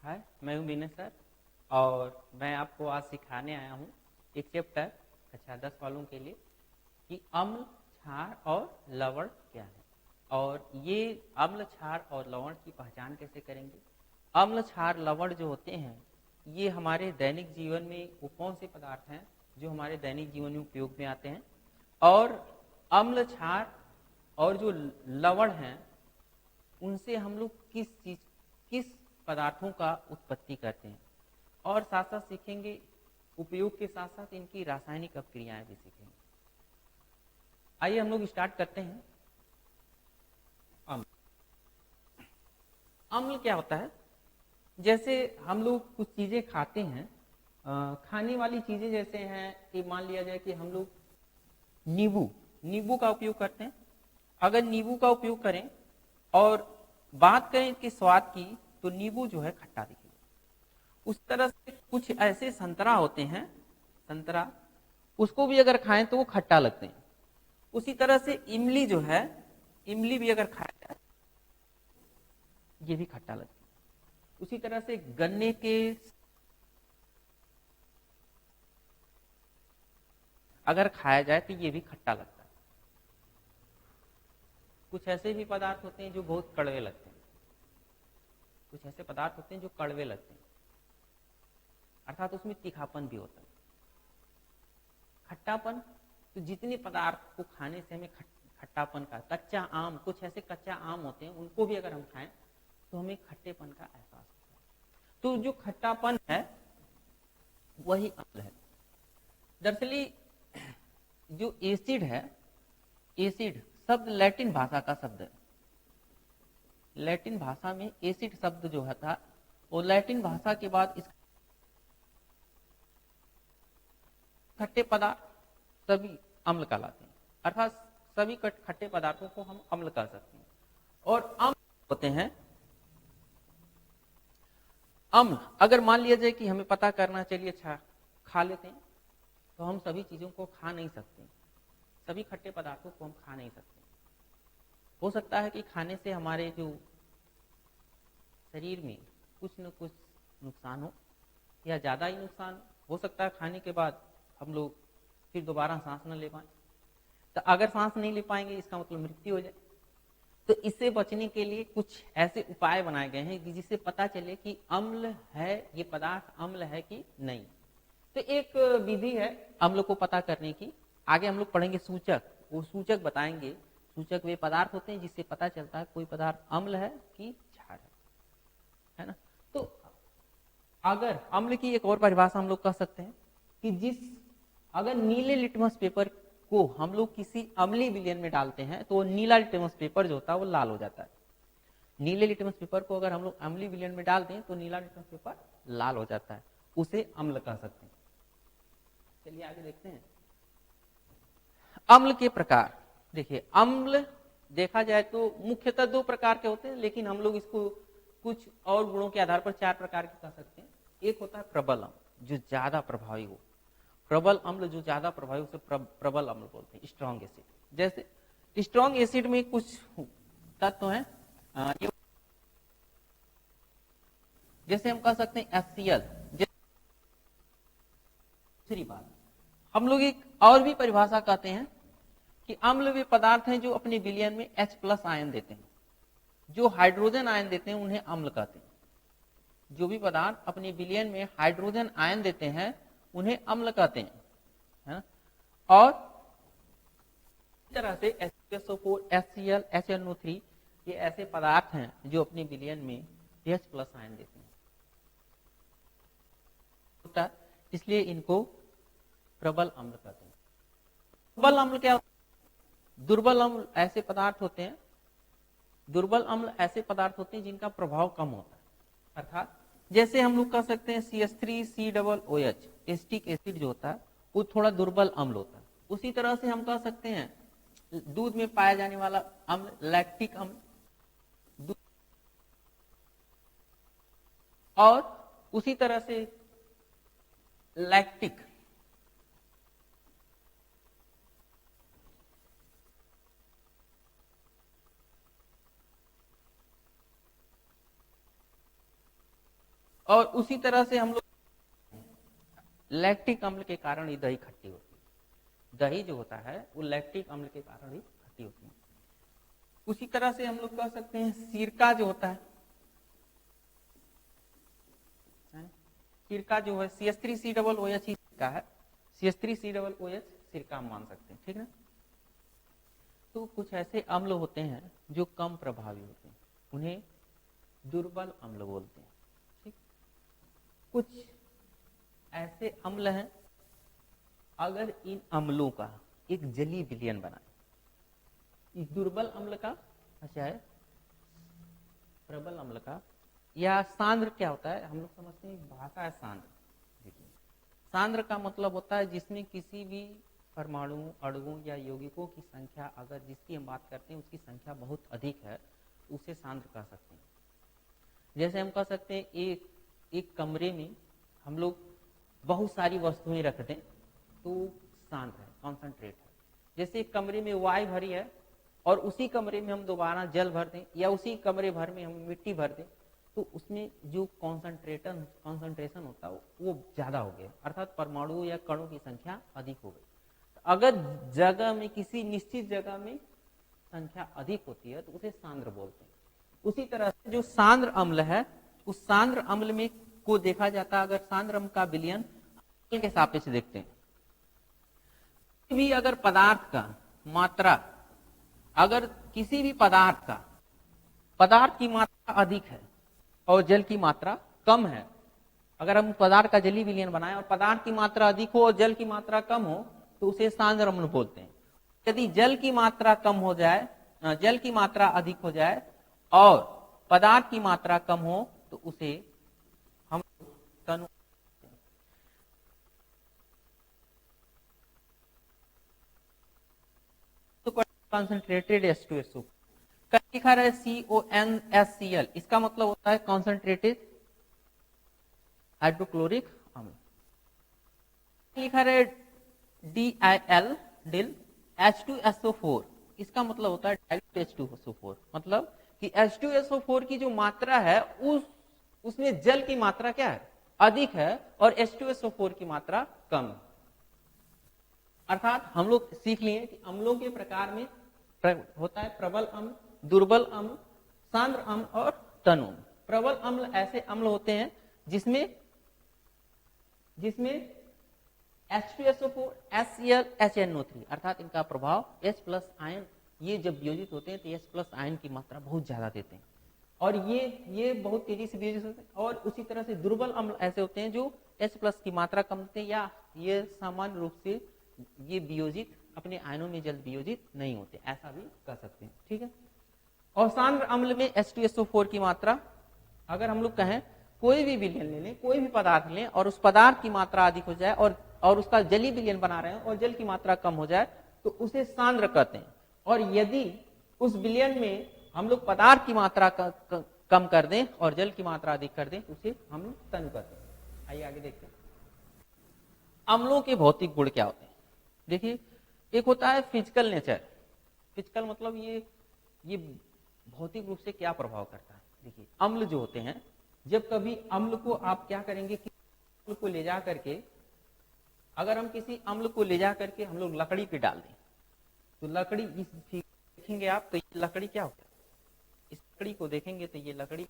हाय, मैं हूँ विनय सर और मैं आपको आज सिखाने आया हूँ एक चैप्टर कक्षा 10 वालों के लिए कि अम्ल, क्षार और लवण क्या है और ये अम्ल, क्षार और लवण की पहचान कैसे करेंगे। अम्ल, क्षार, लवण जो होते हैं ये हमारे दैनिक जीवन में वो कौन से पदार्थ हैं जो हमारे दैनिक जीवन में उपयोग में आते हैं और अम्ल, क्षार और जो लवण हैं उनसे हम लोग किस पदार्थों का उत्पत्ति करते हैं और साथ साथ सीखेंगे उपयोग के साथ साथ इनकी रासायनिक अपक्रियाएं भी सीखेंगे। आइए हम लोग स्टार्ट करते हैं। अम्ल अम्ल क्या होता है? जैसे हम लोग कुछ चीजें खाते हैं, खाने वाली चीजें जैसे हैं कि मान लिया जाए कि हम लोग नींबू नींबू का उपयोग करते हैं। अगर नींबू का उपयोग करें और बात करें कि स्वाद की, तो नींबू जो है खट्टा दिखेगा। उस तरह से कुछ ऐसे संतरा होते हैं, संतरा उसको भी अगर खाएं तो वो खट्टा लगते हैं। उसी तरह से इमली जो है, इमली भी अगर खाया जाए ये भी खट्टा लगता है। उसी तरह से गन्ने के अगर खाया जाए तो ये भी खट्टा लगता है। कुछ ऐसे भी पदार्थ होते हैं जो बहुत कड़वे लगते हैं, कुछ ऐसे पदार्थ होते हैं जो कड़वे लगते हैं, अर्थात उसमें तीखापन भी होता है, खट्टापन। तो जितने पदार्थ को खाने से हमें खट्टापन का, कच्चा आम, कुछ ऐसे कच्चा आम होते हैं उनको भी अगर हम खाएं तो हमें खट्टेपन का एहसास होता है। तो जो खट्टापन है वही अम्ल है। दरअसल जो एसिड है, एसिड शब्द लैटिन भाषा का शब्द है। लैटिन भाषा में एसिड शब्द जो है था वो लैटिन भाषा के बाद इस खट्टे पदार्थ सभी अम्ल कहलाते हैं, अर्थात सभी खट्टे पदार्थों को हम अम्ल कह सकते हैं। और अम्ल होते हैं, अम्ल अगर मान लिया जाए कि हमें पता करना, चलिए अच्छा खा लेते हैं, तो हम सभी चीजों को खा नहीं सकते, सभी खट्टे पदार्थों को हम खा नहीं सकते। हो सकता है कि खाने से हमारे जो शरीर में कुछ न कुछ नुकसान हो या ज्यादा ही नुकसान हो सकता है। खाने के बाद हम लोग फिर दोबारा सांस न ले पाए, तो अगर सांस नहीं ले पाएंगे इसका मतलब मृत्यु हो जाए। तो इससे बचने के लिए कुछ ऐसे उपाय बनाए गए हैं जिससे पता चले कि अम्ल है, ये पदार्थ अम्ल है कि नहीं। तो एक विधि है अम्ल को पता करने की। आगे हम लोग पढ़ेंगे सूचक, वो सूचक बताएंगे। सूचक वे पदार्थ होते हैं जिससे पता चलता है कोई पदार्थ अम्ल है कि क्षार है ना। तो अगर अम्ल की एक और परिभाषा हम लोग कह सकते हैं कि अगर नीले लिटमस पेपर को हम लोग किसी अम्लीय विलयन में डालते हैं तो वो नीला लिटमस पेपर जो होता है वो लाल हो जाता है। नीले लिटमस पेपर को अगर हम लोग अम्लीय विलयन में डाल दें तो नीला लिटमस पेपर लाल हो जाता है, उसे अम्ल कह सकते हैं। चलिए आगे देखते हैं अम्ल के प्रकार। देखिए अम्ल देखा जाए तो मुख्यतः दो प्रकार के होते हैं, लेकिन हम लोग इसको कुछ और गुणों के आधार पर चार प्रकार के कह सकते हैं। एक होता है प्रबल अम्ल जो ज्यादा प्रभावी हो, प्रबल अम्ल जो ज्यादा प्रभावी उसे प्रबल अम्ल बोलते हैं। स्ट्रॉन्ग एसिड, जैसे स्ट्रॉन्ग एसिड में कुछ तत्व हैं, जैसे हम कह सकते हैं HCl। दूसरी बात हम लोग एक और भी परिभाषा कहते हैं कि अम्ल वे पदार्थ हैं जो अपने विलयन में H+ आयन देते हैं। जो हाइड्रोजन आयन देते हैं उन्हें अम्ल कहते हैं। जो भी पदार्थ अपने विलयन में हाइड्रोजन आयन देते हैं उन्हें अम्ल कहते हैं, है ना। और इस तरह से H2SO4, HCl, HNO3 ये ऐसे पदार्थ हैं जो अपने विलयन में H+ आयन देते हैं, इसलिए इनको प्रबल अम्ल कहते हैं। दुर्बल अम्ल क्या होता है? दुर्बल अम्ल ऐसे पदार्थ होते हैं, दुर्बल अम्ल ऐसे पदार्थ होते हैं जिनका प्रभाव कम होता है, अर्थात जैसे हम लोग कह सकते हैं CH3COOH एसिटिक एसिड जो होता है वो थोड़ा दुर्बल अम्ल होता है। उसी तरह से हम कह सकते हैं दूध में पाया जाने वाला अम्ल लैक्टिक अम्ल, और उसी तरह से लैक्टिक और उसी तरह से हम लोग लैक्टिक अम्ल के कारण ही दही खट्टी होती है। दही जो होता है वो लैक्टिक अम्ल के कारण ही खट्टी होती है। उसी तरह से हम लोग कह सकते हैं सिरका जो होता है, सिरका जो है CH3COOH सिरका है, CH3COOH सिरका हम मान सकते हैं, ठीक ना। तो कुछ ऐसे अम्ल होते हैं जो कम प्रभावी होते हैं, उन्हें दुर्बल अम्ल बोलते हैं, ठीक। कुछ ऐसे अम्ल हैं, अगर इन अम्लों का एक जली विलयन बनाए, इस दुर्बल अम्ल का चाहे प्रबल अम्ल का, या सांद्र क्या होता है, हम लोग समझते हैं भाषा है सांद्र। देखिए सांद्र का मतलब होता है जिसमें किसी भी परमाणु, अणुओं या यौगिकों की संख्या, अगर जिसकी हम बात करते हैं उसकी संख्या बहुत अधिक है, तो उसे सांद्र कह सकते हैं। जैसे हम कह सकते हैं एक कमरे में हम लोग बहुत सारी वस्तुएं रख दें तो सांद्र है, कॉन्सेंट्रेट है। जैसे एक कमरे में वायु भरी है और उसी कमरे में हम दोबारा जल भर दें, या उसी कमरे भर में हम मिट्टी भर दें, तो उसमें जो कॉन्सेंट्रेशन होता है वो ज्यादा हो गया, अर्थात परमाणु या कणों की संख्या अधिक हो गई। अगर जगह में, किसी निश्चित जगह में संख्या अधिक होती है तो उसे सांद्र बोलते हैं। उसी तरह से जो सांद्र अम्ल है, उस सांद्र अम्ल में को देखा जाता है, अगर सांद्र अम्ल का विलयन के सापेक्ष देखते हैं, भी अगर पदार्थ का मात्रा, अगर किसी भी पदार्थ की मात्रा अधिक है और जल की मात्रा कम है, अगर हम पदार्थ का जलीय विलयन बनाएं और पदार्थ की मात्रा अधिक हो और जल की मात्रा कम हो, तो उसे सांद्र अम्ल बोलते हैं। यदि जल की मात्रा कम हो जाए, जल की मात्रा अधिक हो जाए और पदार्थ की मात्रा कम हो, तो उसे हम तनु कॉन्सेंट्रेटेड H2SO, लिखा है CONSCl, इसका मतलब होता है कॉन्सेंट्रेटेड हाइड्रोक्लोरिक अम्ल। लिखा है DIL डिल H2SO4, इसका मतलब होता है डाइल्यूट H2SO4, मतलब कि H2SO4 की जो मात्रा है उसमें जल की मात्रा क्या है, अधिक है, और H2SO4 की मात्रा कम है। अर्थात हम लोग सीख लिए कि अम्लों के प्रकार में होता है प्रबल अम्ल, दुर्बल अम्ल, सांद्र अम्ल और तनु अम्ल। प्रबल अम्ल ऐसे अम्ल होते हैं जिसमें H2SO4, HCl, HNO3, अर्थात इनका प्रभाव H प्लस आयन, ये जब वियोजित होते हैं तो H प्लस आयन की मात्रा बहुत ज्यादा देते हैं, और ये बहुत तेजी से वियोजित होते हैं। और उसी तरह से दुर्बल अम्ल ऐसे होते हैं जो H प्लस की मात्रा कम देते हैं, या ये सामान्य रूप से ये वियोजित, अपने आयनों में जल्द वियोजित नहीं होते, ऐसा भी कह सकते हैं, ठीक है। और सांद्र अम्ल में H2SO4 की मात्रा, अगर हम लोग कहें कोई भी विलयन ले लें, कोई भी पदार्थ लें और उस पदार्थ की मात्रा अधिक हो जाए और उसका जलीय विलयन बना रहे हैं और जल की मात्रा कम हो जाए, तो उसे सांद्र कहते हैं। और यदि उस विलयन में हम लोग पदार्थ की मात्रा कम कर दें और जल की मात्रा अधिक कर दें, तो उसे हम लोग तनु कहते हैं। आइए आगे देखते हैं अम्लों के भौतिक गुण क्या होते हैं। देखिए, एक होता है फिजिकल नेचर। फिजिकल मतलब ये भौतिक रूप से क्या प्रभाव करता है। देखिए, अम्ल जो होते हैं, जब कभी अम्ल को आप क्या करेंगे कि अम्ल को ले जा करके, अगर हम किसी अम्ल को ले जा करके हम लोग लकड़ी पे डाल दें, तो लकड़ी, इस देखेंगे आप, तो ये लकड़ी क्या होता है, इस लकड़ी को देखेंगे तो ये लकड़ी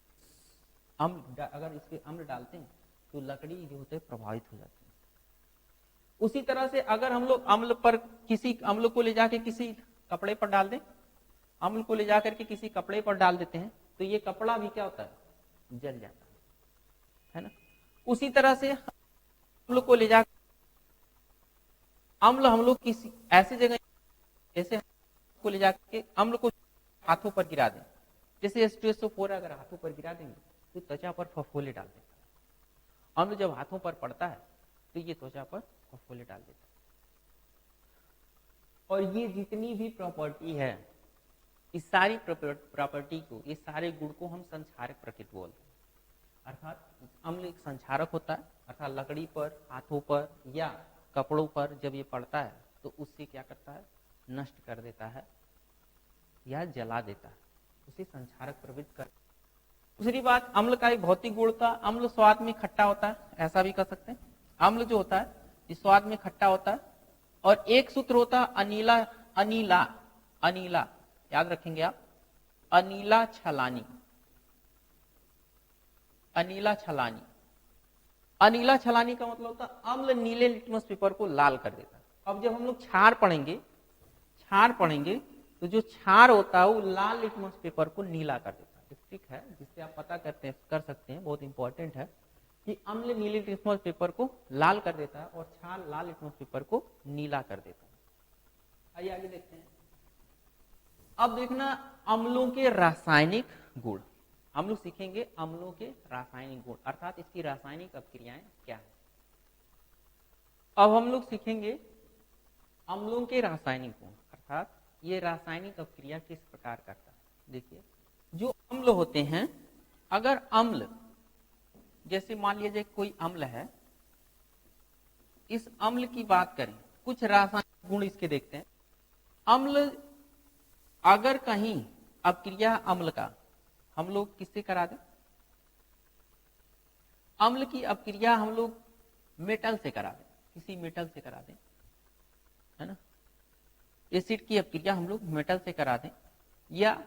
अम्ल, अगर इस पे अम्ल डालते हैं तो लकड़ी जो होते हैं प्रभावित हो जाती है। उसी तरह से अगर हम लोग अम्ल पर, किसी अम्ल को ले जाके किसी कपड़े पर डाल दें, अम्ल को ले जाकर के किसी कपड़े पर डाल देते हैं, तो ये कपड़ा भी क्या होता है, जल जाता है ना। उसी तरह से अम्ल को ले जा, अम्ल हम लोग किसी ऐसी जगह, जैसे को ले जाके अम्ल को हाथों पर गिरा दें, जैसे H2SO4 अगर हाथों पर गिरा देंगे तो त्वचा पर फफोले डाल देता है। अम्ल जब हाथों पर पड़ता है तो ये त्वचा पर फफोले डाल देता है। और ये जितनी भी प्रॉपर्टी है, इस सारी प्रॉपर्टी को, इस सारे गुण को हम संक्षारक प्रकृति बोलते हैं। अर्थात अम्ल एक संक्षारक होता है, अर्थात लकड़ी पर, हाथों पर या कपड़ों पर जब ये पड़ता है तो उससे क्या करता है, नष्ट कर देता है या जला देता है, उसे संक्षारक प्रवृत्ति कर। दूसरी बात, अम्ल का एक भौतिक गुण था, अम्ल स्वाद में खट्टा होता है, ऐसा भी कर सकते हैं। अम्ल जो होता है इस स्वाद में खट्टा होता है। और एक सूत्र होता है अनीला, अनीला, अनीला, याद रखेंगे आप, अनीला छलानी, अनीला छलानी। अनीला छलानी का मतलब होता है अम्ल नीले लिटमस पेपर को लाल कर देता है। अब जब हम लोग क्षार पढ़ेंगे, क्षार पढ़ेंगे, तो जो क्षार होता है वो लाल लिटमस पेपर को नीला कर देता है। ठीक है, जिससे आप पता कर सकते हैं, बहुत इंपॉर्टेंट है कि अम्ल नीले लिटमस पेपर को लाल कर देता है और क्षार लाल लिटमस पेपर को नीला कर देता है। आइए आगे देखते हैं। अब देखना अम्लों के रासायनिक गुण, हम लोग सीखेंगे अम्लों के रासायनिक गुण, अर्थात इसकी रासायनिक अभिक्रियाएं क्या है। अब हम लोग सीखेंगे अम्लों के रासायनिक गुण, अर्थात ये रासायनिक अभिक्रिया किस प्रकार करता है। देखिए, जो अम्ल होते हैं, अगर अम्ल, जैसे मान लीजिए कोई अम्ल है, इस अम्ल की बात करें, कुछ रासायनिक गुण इसके देखते हैं। अम्ल, अगर कहीं अपक्रिया अम्ल का हम लोग किससे करा दें, अम्ल की अपक्रिया हम लोग मेटल से करा दें, किसी मेटल से करा दें, है ना, एसिड की अपक्रिया हम लोग मेटल से करा दें, या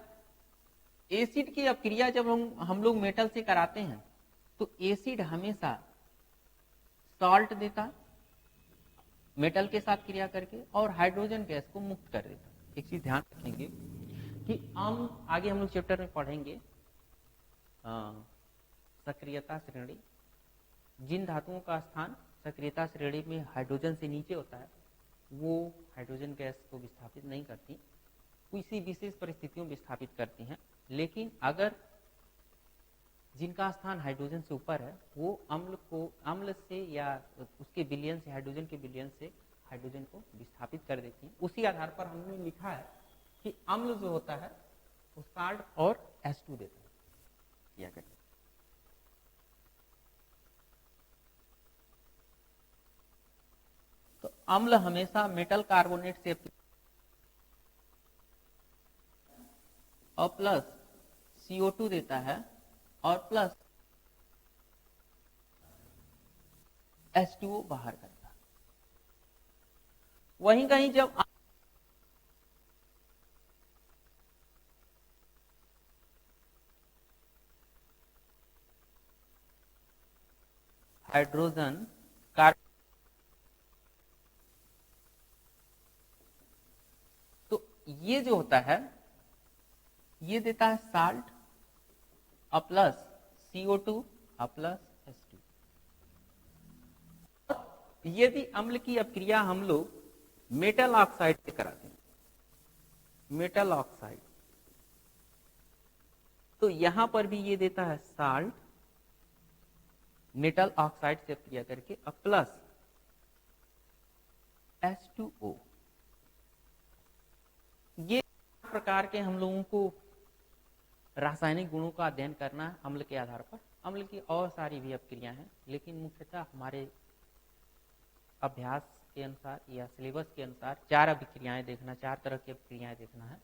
एसिड की अपक्रिया जब हम लोग मेटल से कराते हैं तो एसिड हमेशा सॉल्ट देता है मेटल के साथ क्रिया करके और हाइड्रोजन गैस को मुक्त कर देता है। एक चीज ध्यान रखेंगे कि आगे हम लोग चैप्टर में पढ़ेंगे सक्रियता श्रेणी, जिन धातुओं का स्थान सक्रियता श्रेणी में हाइड्रोजन से नीचे होता है वो हाइड्रोजन गैस को विस्थापित नहीं करती, किसी विशेष परिस्थितियों में विस्थापित करती हैं। लेकिन अगर जिनका स्थान हाइड्रोजन से ऊपर है वो अम्ल से या उसके विलयन से, हाइड्रोजन के विलयन से हाइड्रोजन को विस्थापित कर देती हैं। उसी आधार पर हमने लिखा है कि अम्ल जो होता है वो साल्ट और H2 देता है, क्या करते हैं। तो अम्ल हमेशा मेटल कार्बोनेट से और प्लस CO2 देता है और प्लस H2O बाहर करता है। वहीं कहीं जब हाइड्रोजन कार्बन, तो ये जो होता है ये देता है साल्ट और प्लस CO2 और प्लस H2। यदि अम्ल की अपक्रिया हम लोग मेटल ऑक्साइड से कराते हैं, मेटल ऑक्साइड, तो यहां पर भी ये देता है साल्ट मेटल ऑक्साइड से अपक्रिया करके और प्लस H2O। ये प्रकार के हम लोगों को रासायनिक गुणों का अध्ययन करना है अम्ल के आधार पर। अम्ल की और सारी भी अपक्रियाएं हैं, लेकिन मुख्यतः हमारे अभ्यास के अनुसार या सिलेबस के अनुसार 4 अभिक्रियाएं देखना, 4 तरह की अभिक्रियाएं देखना है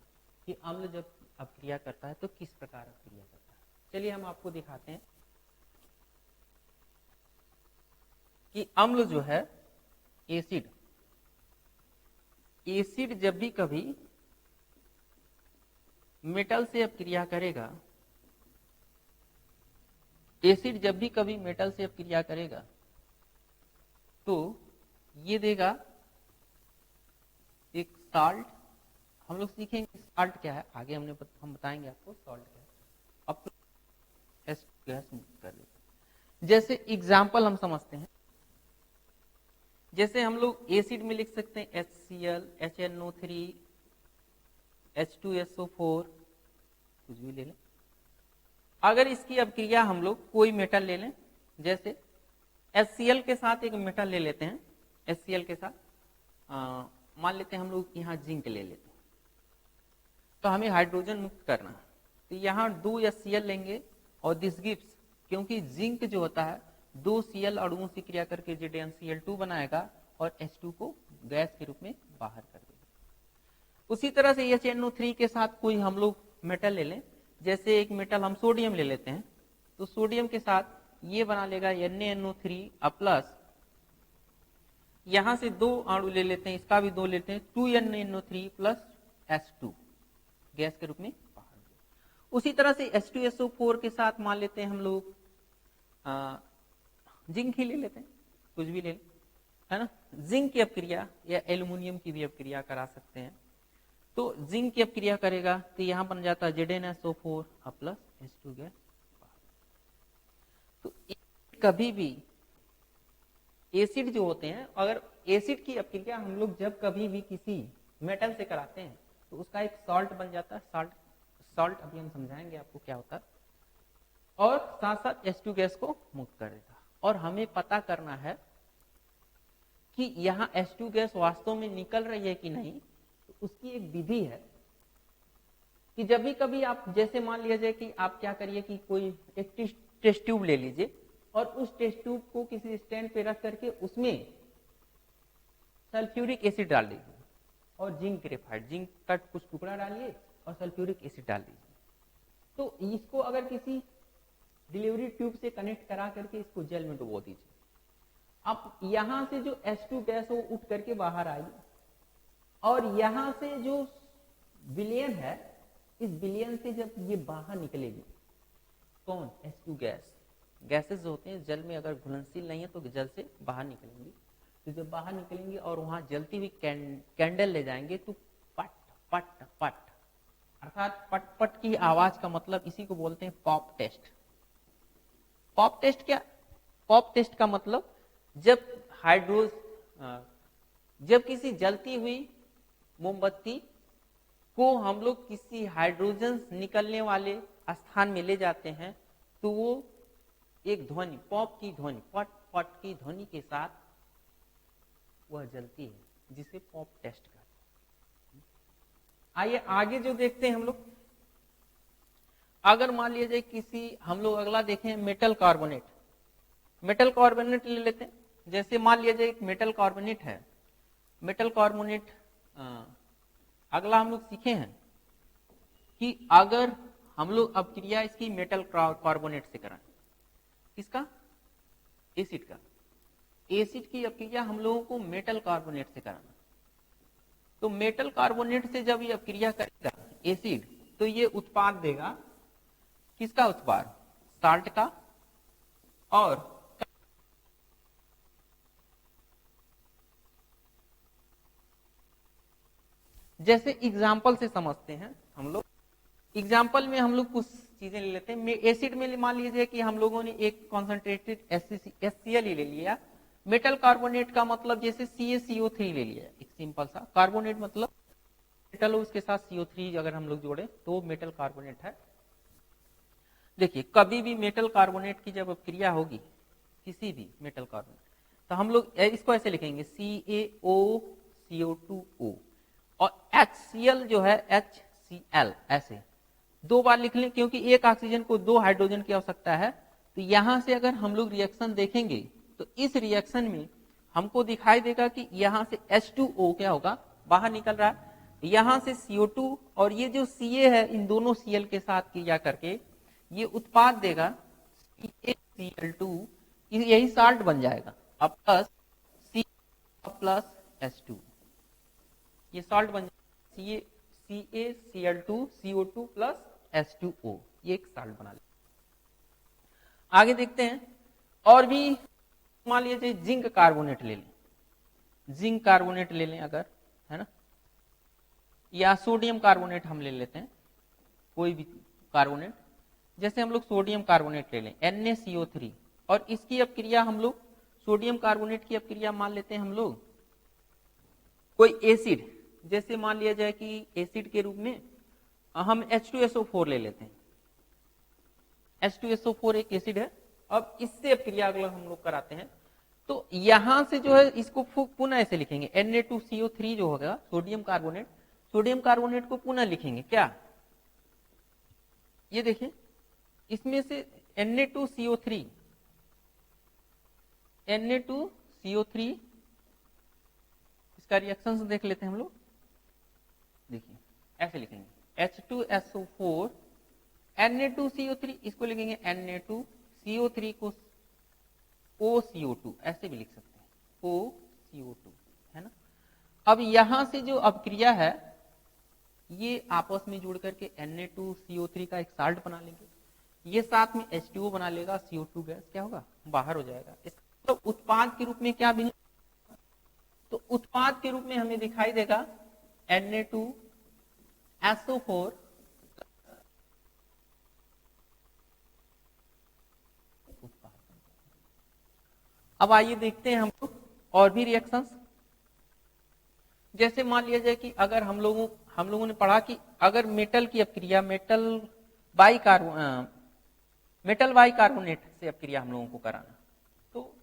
कि अम्ल जब अपक्रिया करता है तो किस प्रकार अपक्रिया करता है। चलिए हम आपको दिखाते हैं कि अम्ल जो है, एसिड, एसिड जब भी कभी मेटल से अपक्रिया करेगा, एसिड जब भी कभी मेटल से अपक्रिया करेगा तो ये देगा एक साल्ट। हम लोग सीखेंगे साल्ट क्या है आगे, हम बताएंगे आपको साल्ट क्या है। अब गैस मुक्त कर देगा। जैसे एग्जाम्पल हम समझते हैं, जैसे हम लोग एसिड में लिख सकते हैं HCl, HNO3, H2SO4, कुछ भी ले लें। अगर इसकी अपक्रिया हम लोग कोई मेटल ले लें, जैसे HCl के साथ एक मेटल ले लेते हैं, HCl के साथ मान लेते हैं हम लोग यहाँ जिंक ले लेते हैं, तो हमें हाइड्रोजन मुक्त करना है, तो यहाँ 2 HCl लेंगे और दिस गिव्स, क्योंकि जिंक जो होता है 2 Cl अणुओं से क्रिया करके ZnCl2 बनाएगा और H2 को गैस के रूप में बाहर कर देगा। उसी तरह से HNO3 के साथ कोई हम लोग मेटल ले लें, जैसे एक मेटल हम सोडियम ले लेते हैं, तो सोडियम के साथ ये बना लेगा NaNO3 प्लस, यहां से 2 अणु ले लेते हैं, इसका भी 2 लेते हैं, 2NaNO3 प्लस H2 गैस के रूप में बाहर। उसी तरह से H2SO4 के साथ मान लेते हैं हम लोग जिंक ही ले लेते हैं, कुछ भी ले लें, है ना। जिंक की अपक्रिया या एल्यूमिनियम की भी अपक्रिया करा सकते हैं। तो जिंक की अपक्रिया करेगा तो यहां बन जाता है ZnSO4 प्लस H2 गैस। तो कभी भी एसिड जो होते हैं, अगर एसिड की अपक्रिया हम लोग जब कभी भी किसी मेटल से कराते हैं तो उसका एक सॉल्ट बन जाता है। सॉल्ट अभी हम समझाएंगे आपको क्या होता है, और साथ साथ H2 गैस को मुक्त कर देता। और हमें पता करना है कि यहाँ H2 गैस वास्तव में निकल रही है कि नहीं। तो उसकी एक विधि है कि जब भी कभी आप, जैसे मान लिया जाए कि आप क्या करिए कि कोई एक टेस्ट ट्यूब ले लीजिए और उस टेस्ट ट्यूब को किसी स्टैंड पे रख करके उसमें सल्फ्यूरिक एसिड डाल दीजिए और जिंक ग्रेफाइट, जिंक का कुछ टुकड़ा डालिए और सल्फ्यूरिक एसिड डाल दीजिए। तो इसको अगर किसी डिलीवरी ट्यूब से कनेक्ट करा करके इसको जल में डुबो दीजिए। अब यहां से जो H2 गैस वो उठ करके बाहर आएगी और यहां से जो विलयन है, इस विलयन से जब ये बाहर निकलेगी, कौन, H2 गैस, गैसेस जो होते हैं जल में अगर घुलनशील नहीं है तो जल से बाहर निकलेंगी। तो जब बाहर निकलेंगे और वहां जलती हुई कैंडल ले जाएंगे तो पट पट पट, अर्थात पट पट की आवाज का मतलब इसी को बोलते हैं पॉप टेस्ट। पॉप टेस्ट क्या, पॉप टेस्ट का मतलब जब जब किसी जलती हुई मोमबत्ती को हम लोग किसी हाइड्रोजन निकलने वाले स्थान में ले जाते हैं तो वो एक ध्वनि, पॉप की ध्वनि, पट पट की ध्वनि के साथ वह जलती है, जिसे पॉप टेस्ट कहते हैं। आइए आगे जो देखते हैं हम लोग, अगर मान लिया जाए किसी, हम लोग अगला देखें मेटल कार्बोनेट। मेटल कार्बोनेट ले लेते हैं। जैसे मान लिया जाए एक मेटल कार्बोनेट है, मेटल कार्बोनेट, अगला हम लोग सीखे हैं कि अगर हम लोग अपक्रिया इसकी मेटल कार्बोनेट से कराएं, किसका, एसिड का, एसिड की अपक्रिया हम लोगों को मेटल कार्बोनेट से कराना। तो मेटल कार्बोनेट से जब ये अपक्रिया करेगा एसिड, तो ये उत्पाद देगा, किसका उत्पाद, साल्ट का। और जैसे एग्जाम्पल से समझते हैं हम लोग, एग्जाम्पल में हम लोग कुछ चीजें ले लेते हैं। एसिड में मान लीजिए कि हम लोगों ने एक कॉन्सेंट्रेटेड HCl ही ले लिया। मेटल कार्बोनेट का मतलब जैसे CaCO3 ले लिया, एक सिंपल सा। कार्बोनेट मतलब मेटल, उसके साथ CO3 अगर हम लोग जोड़े तो मेटल कार्बोनेट है। देखिए कभी भी मेटल कार्बोनेट की जब क्रिया होगी, किसी भी मेटल कार्बोनेट, तो हम लोग इसको ऐसे लिखेंगे CaOCO2O, और HCl जो है HCl, ऐसे 2 बार लिख लें, क्योंकि एक ऑक्सीजन को 2 हाइड्रोजन की आवश्यकता है। तो यहां से अगर हम लोग रिएक्शन देखेंगे तो इस रिएक्शन में हमको दिखाई देगा कि यहां से H2O क्या होगा, बाहर निकल रहा है, यहां से CO2, और ये जो Ca है इन दोनों Cl के साथ क्रिया करके ये उत्पाद देगा CaCl2, यही साल्ट बन जाएगा, अब प्लस C प्लस H2, ये सॉल्ट बन जाएगा CaCl2 CO2 प्लस H2O, ये एक सॉल्ट बना ले। आगे देखते हैं, और भी मान लीजिए जिंक कार्बोनेट ले लें, जिंक कार्बोनेट ले लें अगर, है ना, या सोडियम कार्बोनेट हम ले लेते हैं, कोई भी कार्बोनेट। जैसे हम लोग सोडियम कार्बोनेट ले लें NaCO3, और इसकी अपक्रिया हम लोग, सोडियम कार्बोनेट की अपक्रिया मान लेते हैं हम लोग कोई एसिड, जैसे मान लिया जाए कि एसिड के रूप में हम H2SO4 ले लेते हैं। H2SO4 एक एसिड है। अब इससे अपक्रिया अगला हम लोग कराते हैं, तो यहां से जो है इसको पुनः ऐसे लिखेंगे Na2CO3 जो होगा सोडियम कार्बोनेट, सोडियम कार्बोनेट को पुनः लिखेंगे क्या, ये देखिए इसमें से Na2CO3 इसका रिएक्शन देख लेते हैं हम लोग। देखिए ऐसे लिखेंगे H2SO4 Na2CO3, इसको लिखेंगे Na2 CO3 को OCO2 ऐसे भी लिख सकते हैं, OCO2, है ना। अब यहां से जो अपक्रिया है ये आपस में जुड़ करके Na2CO3 का एक साल्ट बना लेंगे, ये साथ में H2O बना लेगा, CO2 गैस क्या होगा, बाहर हो जाएगा। तो उत्पाद के रूप में क्या बने, तो उत्पाद के रूप में हमें दिखाई देगा Na2SO4 उत्पाद। अब आइए देखते हैं हम लोग और भी रिएक्शंस। जैसे मान लिया जाए कि अगर हम लोगों ने पढ़ा कि अगर मेटल की अपक्रिया मेटल बाइकार्बोनेट से अपक्रिया हम लोगों को कराना, तो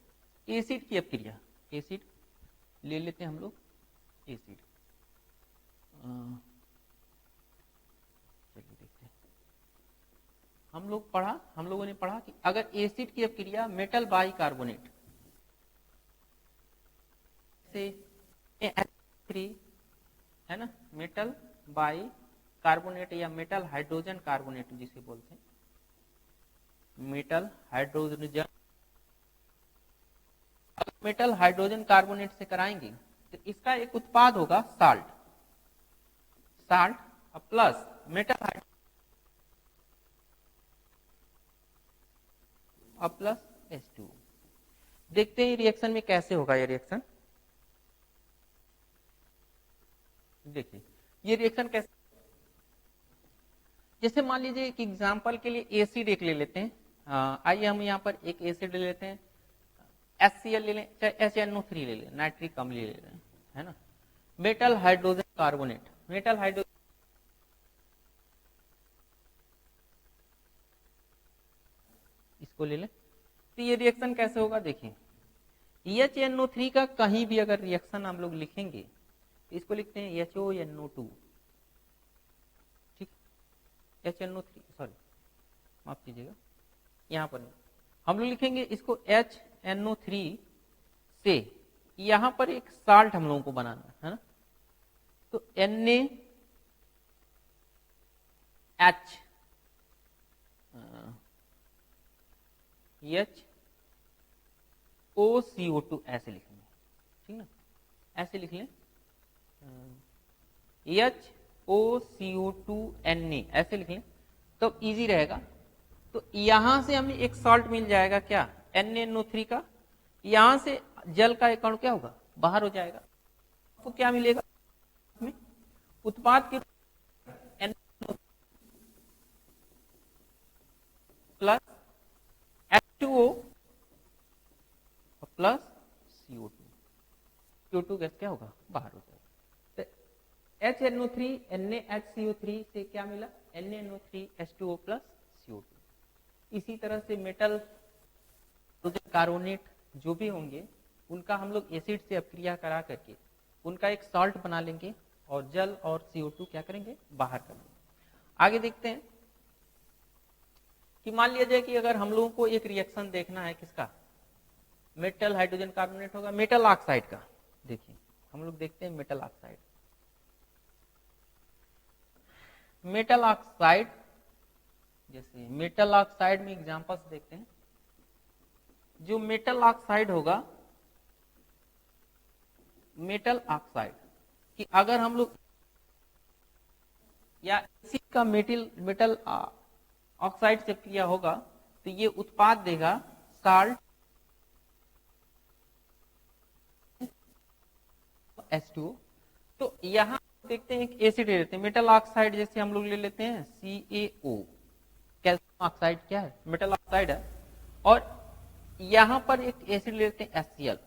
एसिड की अपक्रिया, एसिड ले लेते हैं हम लोग, एसिड चलिए देखते हैं। हम लोगों ने पढ़ा कि अगर एसिड की अपक्रिया मेटल बाइकार्बोनेट से H3, है ना, मेटल बाइकार्बोनेट या मेटल हाइड्रोजन कार्बोनेट जिसे बोलते हैं, मेटल हाइड्रोजन कार्बोनेट से कराएंगे तो इसका एक उत्पाद होगा salt plus metal plus H2। देखते हैं रिएक्शन में कैसे होगा ये रिएक्शन। देखिए ये रिएक्शन कैसे, जैसे मान लीजिए एक एग्जांपल के लिए एसिड एक ले लेते हैं। आइए हम यहाँ पर एक एसिड ले लेते हैं, HCl ले लें, चाहे HNO3 ले लें, नाइट्रिक अम्ल ले लें, है ना। Metal hydrogen carbonate, metal hydrogen इसको ले लें, तो ये रिएक्शन कैसे होगा देखिए। HNO3 का कहीं भी अगर रिएक्शन हम लोग लिखेंगे तो इसको लिखते हैं HONO2, ठीक, HNO3 सॉरी माफ कीजिएगा, यहां पर हम लोग लिखेंगे इसको HNO3 से यहां पर एक साल्ट हम लोगों को बनाना है ना, तो HOCO2 ऐसे लिखेंगे, ठीक ना, ऐसे लिख लें, HOCO2Na ऐसे लिख लें तो इजी रहेगा। तो यहां से हमें एक सॉल्ट मिल जाएगा क्या, NaNO3 का, यहां से जल का एक अणु क्या होगा, बाहर हो जाएगा, तो क्या मिलेगा उत्पाद के plus H2O plus CO2 gas क्या होगा, बाहर हो जाएगा। तो HNO3 NaHCO3 से क्या मिला, NaNO3H2O प्लस CO2। इसी तरह से मेटल कार्बोनेट जो भी होंगे उनका हम लोग एसिड से अपक्रिया करा करके उनका एक सॉल्ट बना लेंगे और जल और CO2 क्या करेंगे, बाहर कर देंगे। आगे देखते हैं कि मान लिया जाए कि अगर हम लोगों को एक रिएक्शन देखना है किसका, मेटल हाइड्रोजन कार्बोनेट होगा मेटल ऑक्साइड का। देखिए हम लोग देखते हैं मेटल ऑक्साइड, जैसे मेटल ऑक्साइड में एग्जांपल्स देखते हैं। जो मेटल ऑक्साइड होगा, मेटल ऑक्साइड कि अगर हम लोग या इसी का मेटल ऑक्साइड से क्रिया होगा तो ये उत्पाद देगा साल्ट H2O। तो यहां देखते हैं एक एसिड ले लेते हैं मेटल ऑक्साइड, जैसे हम लोग ले लेते हैं CaO, कैल्शियम ऑक्साइड क्या है, मेटल ऑक्साइड है, और यहां पर एक एसिड ले लेते हैं HCl।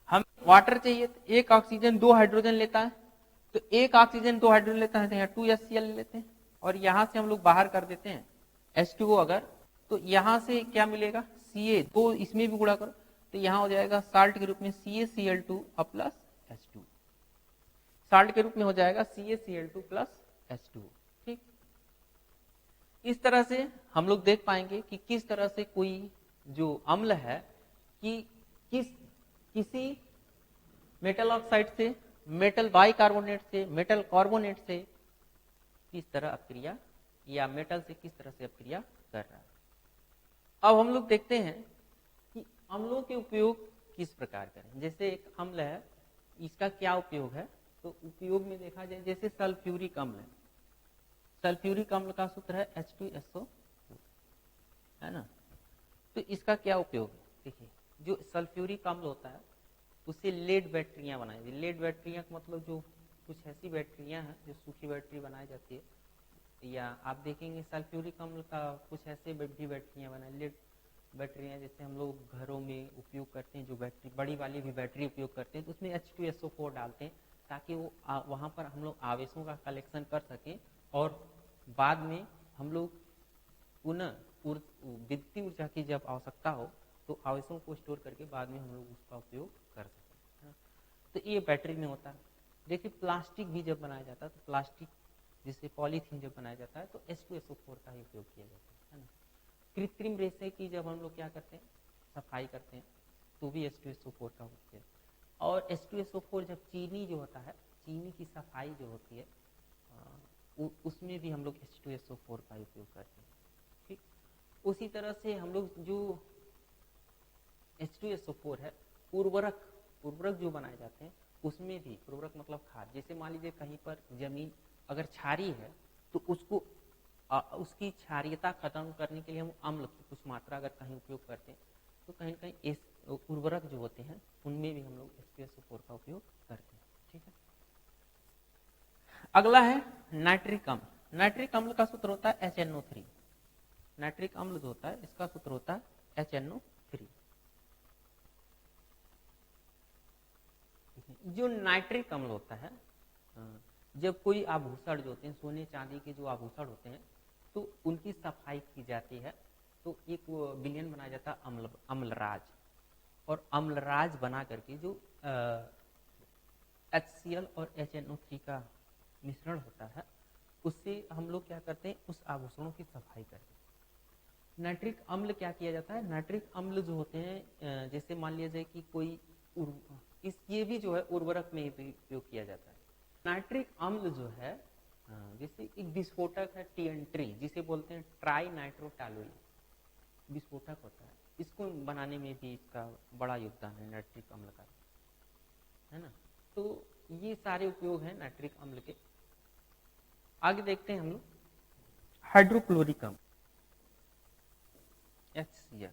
हम वाटर चाहिए तो एक ऑक्सीजन 2 हाइड्रोजन लेता है, तो एक ऑक्सीजन 2 हाइड्रोजन लेता है तो यहाँ 2HCl ले लेते हैं, और यहां से हम लोग बाहर कर देते हैं H2O अगर, तो यहां से क्या मिलेगा Ca, तो इसमें भी गुणा करो तो यहां हो जाएगा साल्ट के रूप में CaCl2 प्लस H2, साल्ट के रूप में हो जाएगा CaCl2 प्लस H2, ठीक। इस तरह से हम लोग देख पाएंगे कि किस तरह से कोई जो अम्ल है कि किसी मेटल ऑक्साइड से, मेटल बाइकार्बोनेट से, मेटल कार्बोनेट से किस तरह अपक्रिया, या मेटल से किस तरह से अपक्रिया कर रहा है। अब हम लोग देखते हैं कि अम्लों के उपयोग किस प्रकार करें। जैसे एक अम्ल है, इसका क्या उपयोग है, तो उपयोग में देखा जाए जैसे सल्फ्यूरिक अम्ल है। सल्फ्यूरिक अम्ल का सूत्र है H2SO, है ना। तो इसका क्या उपयोग है, देखिए जो सल्फ्यूरिक अम्ल होता है उससे लेड बैटरियां बनाई जाती है। लेड बैटरियां का मतलब जो कुछ ऐसी बैटरियां हैं जो सूखी बैटरी बनाई जाती है, या आप देखेंगे सल्फ्यूरिक अम्ल का कुछ ऐसे भी बैटरियां बनाई, लेड बैटरियां जैसे हम लोग घरों में उपयोग करते हैं, जो बैटरी बड़ी वाली भी बैटरी उपयोग करते हैं, तो उसमें H2SO4 डालते हैं ताकि वो वहाँ पर हम लोग आवेशों का कलेक्शन कर सकें और बाद में हम लोग पुनः विद्युत ऊर्जा की जब आवश्यकता हो तो आवेशों को स्टोर करके बाद में हम लोग उसका उपयोग कर सकें, है ना। तो ये बैटरी में होता है। देखिए प्लास्टिक भी जब बनाया जाता है तो प्लास्टिक जिससे पॉलीथीन जब बनाया जाता है तो H2SO4 का ही उपयोग किया जाता है ना। कृत्रिम रेशे की जब हम लोग क्या करते हैं, सफाई करते हैं, तो भी H2SO4 का उपयोग है। और H2SO4 जब चीनी जो होता है, चीनी की सफाई जो होती है उसमें भी हम लोग H2SO4 का उपयोग करते हैं। ठीक, उसी तरह से हम लोग जो H2SO4 है, उर्वरक जो बनाए जाते हैं उसमें भी, उर्वरक मतलब खाद, जैसे मान लीजिए कहीं पर जमीन अगर क्षारीय है तो उसको उसकी क्षारीयता खत्म करने के लिए हम अम्ल की कुछ मात्रा अगर कहीं उपयोग करते हैं तो कहीं कहीं इस उर्वरक जो होते हैं उनमें भी हम लोग H2SO4 का उपयोग करते हैं। ठीक है, अगला है नाइट्रिक अम्ल। नाइट्रिक अम्ल का सूत्र होता है HNO3। नाइट्रिक अम्ल जो होता है इसका सूत्र होता है HNO3। जो नाइट्रिक अम्ल होता है, जब कोई आभूषण जो होते हैं, सोने चांदी के जो आभूषण होते हैं, तो उनकी सफाई की जाती है तो एक विलयन बनाया जाता है अम्लराज, और अम्लराज बना करके जो HCl और HNO3 का मिश्रण होता है उससे हम लोग क्या करते हैं, उस आभूषणों की सफाई करते हैं। नाइट्रिक अम्ल क्या किया जाता है, नाइट्रिक अम्ल जो होते हैं जैसे मान लिया जाए कि कोई ये भी जो है उर्वरक में भी उपयोग किया जाता है। नाइट्रिक अम्ल जो है जैसे एक विस्फोटक है TNT जिसे बोलते हैं ट्राई नाइट्रोटॉलुई, विस्फोटक होता है, इसको बनाने में भी इसका बड़ा योगदान है नाइट्रिक अम्ल का, है ना। तो ये सारे उपयोग हैं नाइट्रिक अम्ल के। आगे देखते हैं हम लोग हाइड्रोक्लोरिक अम्ल HCl।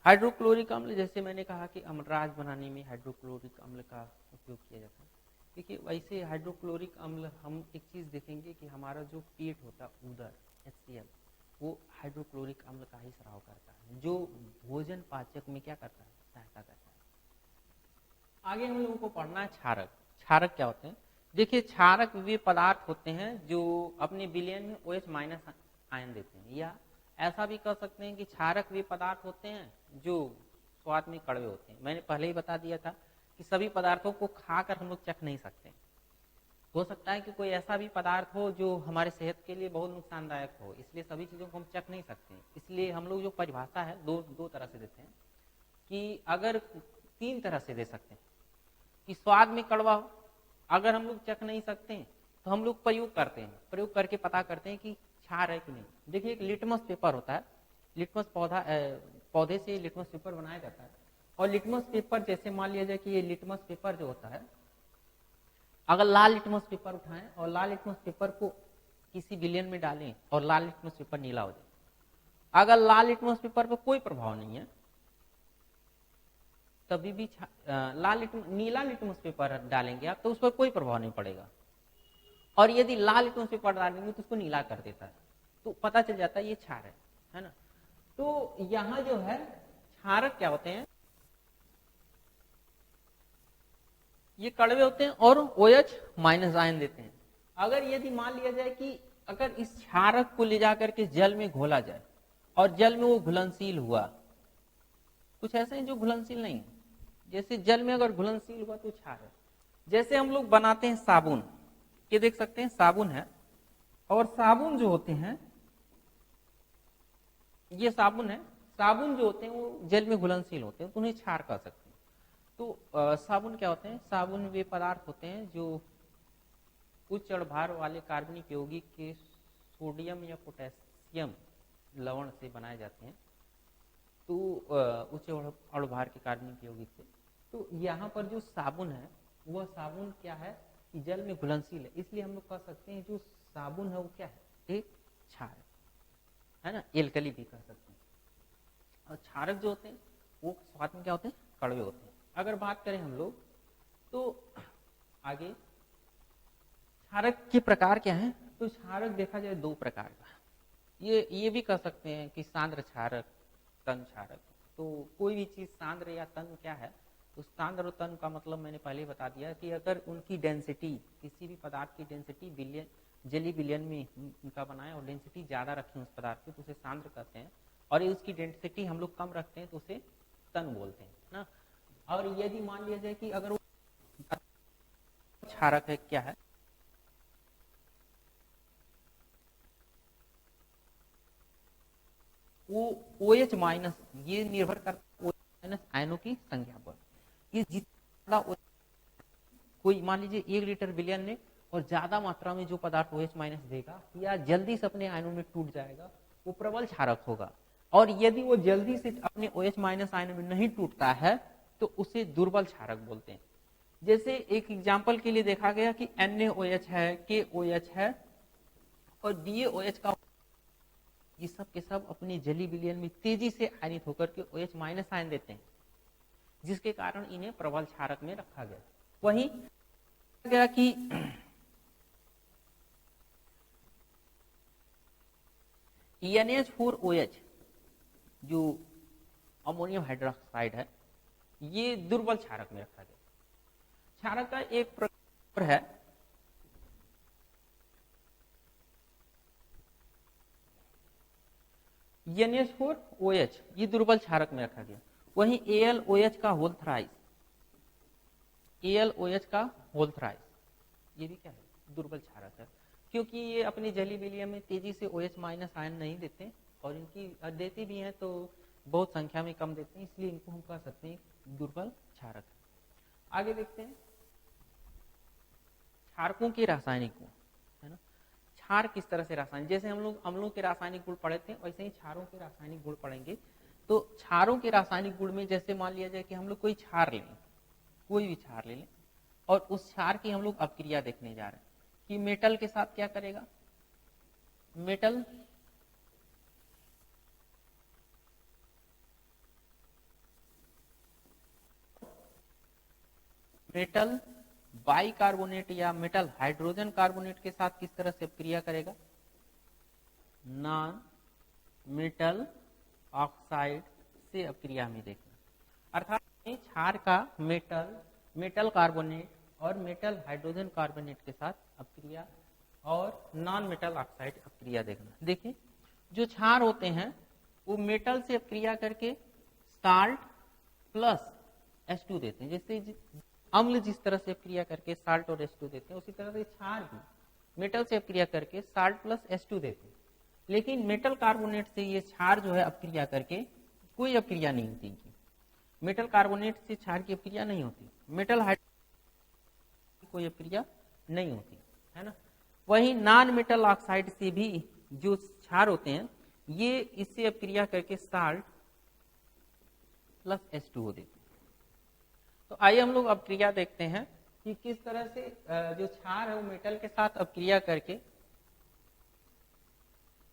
हाइड्रोक्लोरिक अम्ल जैसे मैंने कहा कि अम्लराज बनाने में हाइड्रोक्लोरिक अम्ल का उपयोग किया जाता है। देखिए वैसे हाइड्रोक्लोरिक अम्ल हम एक चीज देखेंगे कि हमारा जो पेट होता है उदर HCl, वो हाइड्रोक्लोरिक अम्ल का ही स्राव करता है, जो भोजन पाचक में क्या करता है, सहायता करता है। आगे हम लोगों को पढ़ना है क्षारक। क्षारक क्या होते हैं, देखिए क्षारक वे पदार्थ होते हैं जो अपने विलयन में OH- आयन देते हैं, या ऐसा भी कर सकते हैं कि क्षारक वे पदार्थ होते हैं जो स्वाद में कड़वे होते हैं। मैंने पहले ही बता दिया था कि सभी पदार्थों को खाकर हम लोग चख नहीं सकते। हो सकता है कि कोई ऐसा भी पदार्थ हो जो हमारे सेहत के लिए बहुत नुकसानदायक हो, इसलिए सभी चीजों को हम चख नहीं सकते। इसलिए हम लोग जो परिभाषा है दो तरह से देते हैं, कि अगर तीन तरह से दे सकते हैं कि स्वाद में कड़वा हो, अगर हम लोग चख नहीं सकते तो हम लोग प्रयोग करते हैं, प्रयोग करके पता करते हैं कि क्षार है कि नहीं। देखिए एक लिटमस पेपर होता है, लिटमस पौधे से लिटमस पेपर बनाया जाता है, और लिटमस पेपर जैसे मान लिया जाए कि ये लिटमस पेपर जो होता है, अगर लाल लिटमस पेपर उठाएं और लाल लिटमस पेपर को किसी विलयन में डालें और लाल लिटमस पेपर नीला हो जाए, अगर लाल लिटमस पेपर पर कोई प्रभाव नहीं है तभी भी नीला लिटमस पेपर डालेंगे आप तो उस पर कोई प्रभाव नहीं पड़ेगा, और यदि लाल लिटमस पेपर डालेंगे तो उसको नीला कर देता है, तो पता चल जाता है ये क्षार है ना। तो यहाँ जो है क्षारक क्या होते हैं, ये कड़वे होते हैं और OH- आयन देते हैं। अगर यदि मान लिया जाए कि अगर इस क्षारक को ले जाकर के जल में घोला जाए और जल में वो घुलनशील हुआ, कुछ ऐसे हैं जो घुलनशील नहीं, जैसे जल में अगर घुलनशील हुआ तो क्षार है। जैसे हम लोग बनाते हैं साबुन, ये देख सकते हैं साबुन है, और साबुन जो होते हैं, ये साबुन है, साबुन जो होते हैं वो जल में घुलनशील होते हैं तो उन्हें क्षार कह सकते हैं। तो साबुन क्या होते हैं, साबुन वे पदार्थ होते हैं जो उच्च भार वाले कार्बनिक यौगिक के सोडियम या पोटेशियम लवण से बनाए जाते हैं, तो उच्च अणुभार के कार्बनिक यौगिक से। तो यहाँ पर जो साबुन है वह साबुन क्या है कि जल में घुलनशील है, इसलिए हम लोग कह सकते हैं जो साबुन है वो क्या है, एक क्षारक है ना, एल्कली भी कह सकते हैं। और क्षारक जो होते हैं वो स्वाद में क्या होते हैं, कड़वे होते हैं। अगर बात करें हम लोग तो आगे क्षारक के प्रकार क्या हैं, तो क्षारक देखा जाए दो प्रकार का, ये भी कह सकते हैं कि सांद्र क्षारक, तन क्षारक। तो कोई भी चीज सांद्र या तन क्या है, तो सांद्र और तन का मतलब मैंने पहले ही बता दिया कि अगर उनकी डेंसिटी, किसी भी पदार्थ की डेंसिटी बिलियन जली बिलियन में उनका बनाए और डेंसिटी ज्यादा रखें उस पदार्थ की, तो उसे सांद्र कहते हैं। और उसकी डेंसिटी हम लोग कम रखते हैं तो उसे तन बोलते हैं ना। और यदि मान लिया जाए कि अगर वो क्षारक है, क्या है, वो OH माइनस, ये निर्भर करता है OH माइनस आयनों की संख्या पर। ये जितना कोई मान लीजिए 1 लीटर विलयन ने और ज्यादा मात्रा में जो पदार्थ OH माइनस देगा या जल्दी से अपने आयनों में टूट जाएगा, वो प्रबल क्षारक होगा। और यदि वो जल्दी से अपने OH माइनस आयनों में नहीं टूटता है तो उसे दुर्बल क्षारक बोलते हैं। जैसे एक एग्जाम्पल के लिए देखा गया कि NaOH है, KOH है और DaOH का, ये सब के सब अपने जली विलयन में तेजी से आयनित होकर के OH माइनस आयन देते हैं, जिसके कारण इन्हें प्रबल क्षारक में रखा गया। वहीं गया कि NH4OH जो अमोनियम हाइड्रोक्साइड है, ये दुर्बल क्षारक में रखा गया। क्षारक का एक प्रकार है NH4OH, ये दुर्बल क्षारक में रखा गया। वहीं AlOH का होल थ्राइस, AlOH का होल थ्राइस, ये भी क्या है, दुर्बल क्षारक है, क्योंकि ये अपने जली विलयन में तेजी से OH माइनस आयन नहीं देते, और इनकी देते भी हैं तो बहुत संख्या में कम देते हैं, इसलिए इनको हम कह सकते हैं दुर्बल क्षारक है। आगे देखते हैं क्षारकों के रासायनिक गुण, है ना। क्षार किस तरह से रासायनिक, जैसे हम लोग अम्लों के रासायनिक गुण पढ़े थे, वैसे ही क्षारों के रासायनिक गुण पढ़ेंगे। तो क्षारों के रासायनिक गुण में जैसे मान लिया जाए कि हम लोग कोई क्षार लें, कोई भी क्षार ले लें, और उस क्षार की हम लोग अपक्रिया देखने जा रहे हैं कि मेटल के साथ क्या करेगा। मेटल मेटल बाइकार्बोनेट या मेटल हाइड्रोजन कार्बोनेट के साथ किस तरह से अपक्रिया करेगा, नॉन मेटल ऑक्साइड से अपक्रिया में देखना। अर्थात क्षार का मेटल कार्बोनेट और मेटल हाइड्रोजन कार्बोनेट के साथ अपक्रिया और नॉन मेटल ऑक्साइड अपक्रिया देखना। देखिए जो क्षार होते हैं वो मेटल से अपक्रिया करके साल्ट प्लस H2 देते हैं। जैसे अम्ल जिस तरह से अपक्रिया करके साल्ट और H2 देते हैं, उसी तरह से क्षार भी मेटल से अपक्रिया करके साल्ट प्लस H2 देते हैं। लेकिन मेटल कार्बोनेट से ये क्षार जो है अपक्रिया करके कोई अपक्रिया नहीं होती इनकी। मेटल कार्बोनेट से क्षार की अपक्रिया नहीं होती, मेटल हाइड्रोजन की कोई अपक्रिया नहीं होती, है ना। वहीं नॉन मेटल ऑक्साइड से भी जो क्षार होते हैं ये इससे अपक्रिया करके साल्ट प्लस H2O देते हैं। तो आइए हम लोग अपक्रिया देखते हैं कि किस तरह से जो क्षार है वो मेटल के साथ अपक्रिया करके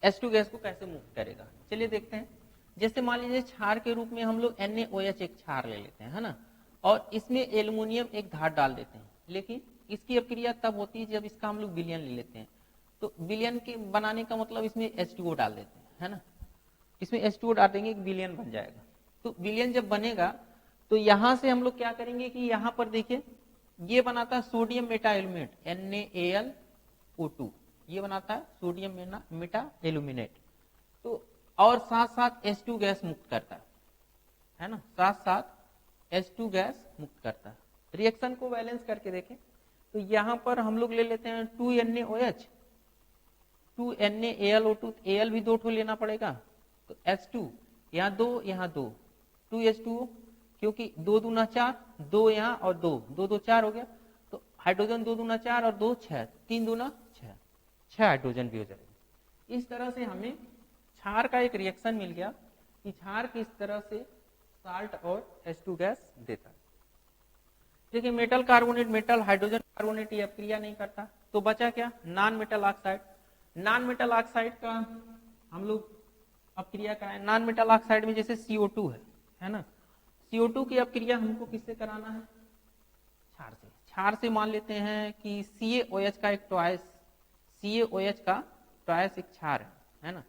H2 गैस को कैसे मुक्त करेगा। चलिए देखते हैं। जैसे मान लीजिए क्षार के रूप में हम लोग NaOH एक क्षार ले लेते हैं, है ना, और इसमें एल्युमिनियम एक धातु डाल देते हैं। लेकिन इसकी अपक्रिया तब होती है जब इसका हम लोग विलयन ले लेते हैं। तो विलयन के बनाने का मतलब इसमें H2O डाल देते हैं, है ना, इसमें H2O डाल देंगे, एक विलयन बन जाएगा। तो विलयन जब बनेगा तो यहां से हम लोग क्या करेंगे कि यहाँ पर देखिए ये बनाता है सोडियम मेटा एल्यूमिनेट NaAlO2, ये बनाता है सोडियम मेटा एल्यूमिनेट। तो और साथ साथ H2 गैस मुक्त करता है ना, साथ साथ H2 गैस मुक्त करता है। रिएक्शन को बैलेंस करके देखें तो यहाँ पर हम लोग ले लेते हैं 2NaOH, 2NaAlO2, Al भी 2 ठो लेना पड़ेगा, तो H2 यहाँ 2 यहाँ 2, 2H2O, क्योंकि 2 दूना 4, 2 यहाँ और 2, 2 2 4 हो गया। तो हाइड्रोजन 2 दूना 4 और 2 6, 3 दूना 6, 6 हाइड्रोजन भी हो जाएगा। इस तरह से हमें क्षार का एक रिएक्शन मिल गया कि क्षार किस तरह से साल्ट और H2 गैस देता है। देखिए metal carbonate, metal hydrogen carbonate ये क्रिया नहीं करता, तो बचा क्या, non metal oxide. Non metal oxide का हम लोग अब क्रिया कराएं। नॉन मेटल ऑक्साइड में जैसे CO2 है ना, CO2 की अब क्रिया हमको किससे कराना है, क्षार से। क्षार से मान लेते हैं कि CaOH का एक ट्वाइस, CaOH का ट्वाइस एक क्षार है ना,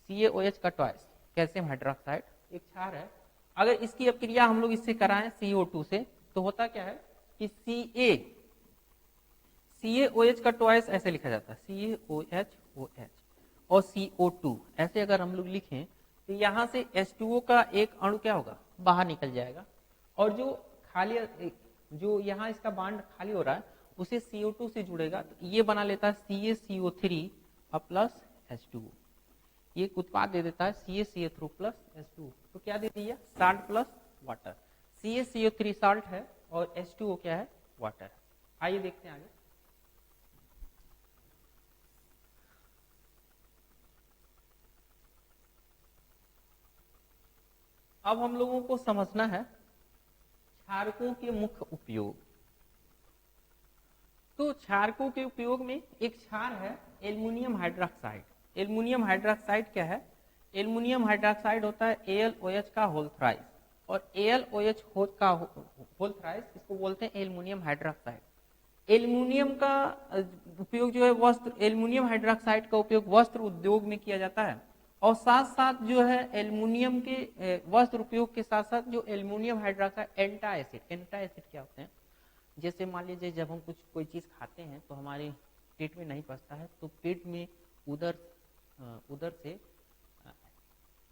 CaOH का ट्वाइस कैल्शियम हाइड्रोक्साइड एक क्षार है। अगर इसकी अब क्रिया हम लोग इससे कराएं CO2 से, तो होता क्या है कि CaOH का ट्वाइस ऐसे लिखा जाता है, CaOH और CO2 ऐसे अगर हम लोग लिखें तो यहां से H2O का एक अणु क्या होगा, बाहर निकल जाएगा, और जो खाली जो यहाँ इसका बांड खाली हो रहा है उसे CO2 से जुड़ेगा, तो ये बना लेता है CaCO3 प्लस H2O। ये उत्पाद दे देता है CaCO3 प्लस H2O। तो क्या दे दिया, salt plus water. CaCO3 salt है और H2O क्या है, वाटर है। आइए देखते हैं आगे। अब हम लोगों को समझना है क्षारकों के मुख्य उपयोग। तो क्षारकों के उपयोग में एक क्षार है एल्युमिनियम हाइड्रोक्साइड। एल्युमिनियम हाइड्रोक्साइड क्या है, एल्युमिनियम हाइड्रोक्साइड होता है AlOH का होल थ्राइस, और AlOH का होल थ्राइस इसको बोलते हैं एल्युमिनियम हाइड्रोक्साइड। एल्युमिनियम का उपयोग जो है वस्त्र, एल्युमिनियम हाइड्रोक्साइड का उपयोग वस्त्र उद्योग में किया जाता है, और साथ साथ जो है एल्युमिनियम के वस्त्र उपयोग के साथ साथ जो एल्युमिनियम हाइड्रोक्साइड एंटा एसिड क्या होते हैं, जैसे मान लीजिए जब हम कोई चीज खाते हैं तो हमारे पेट में नहीं पचता है, तो पेट में उधर से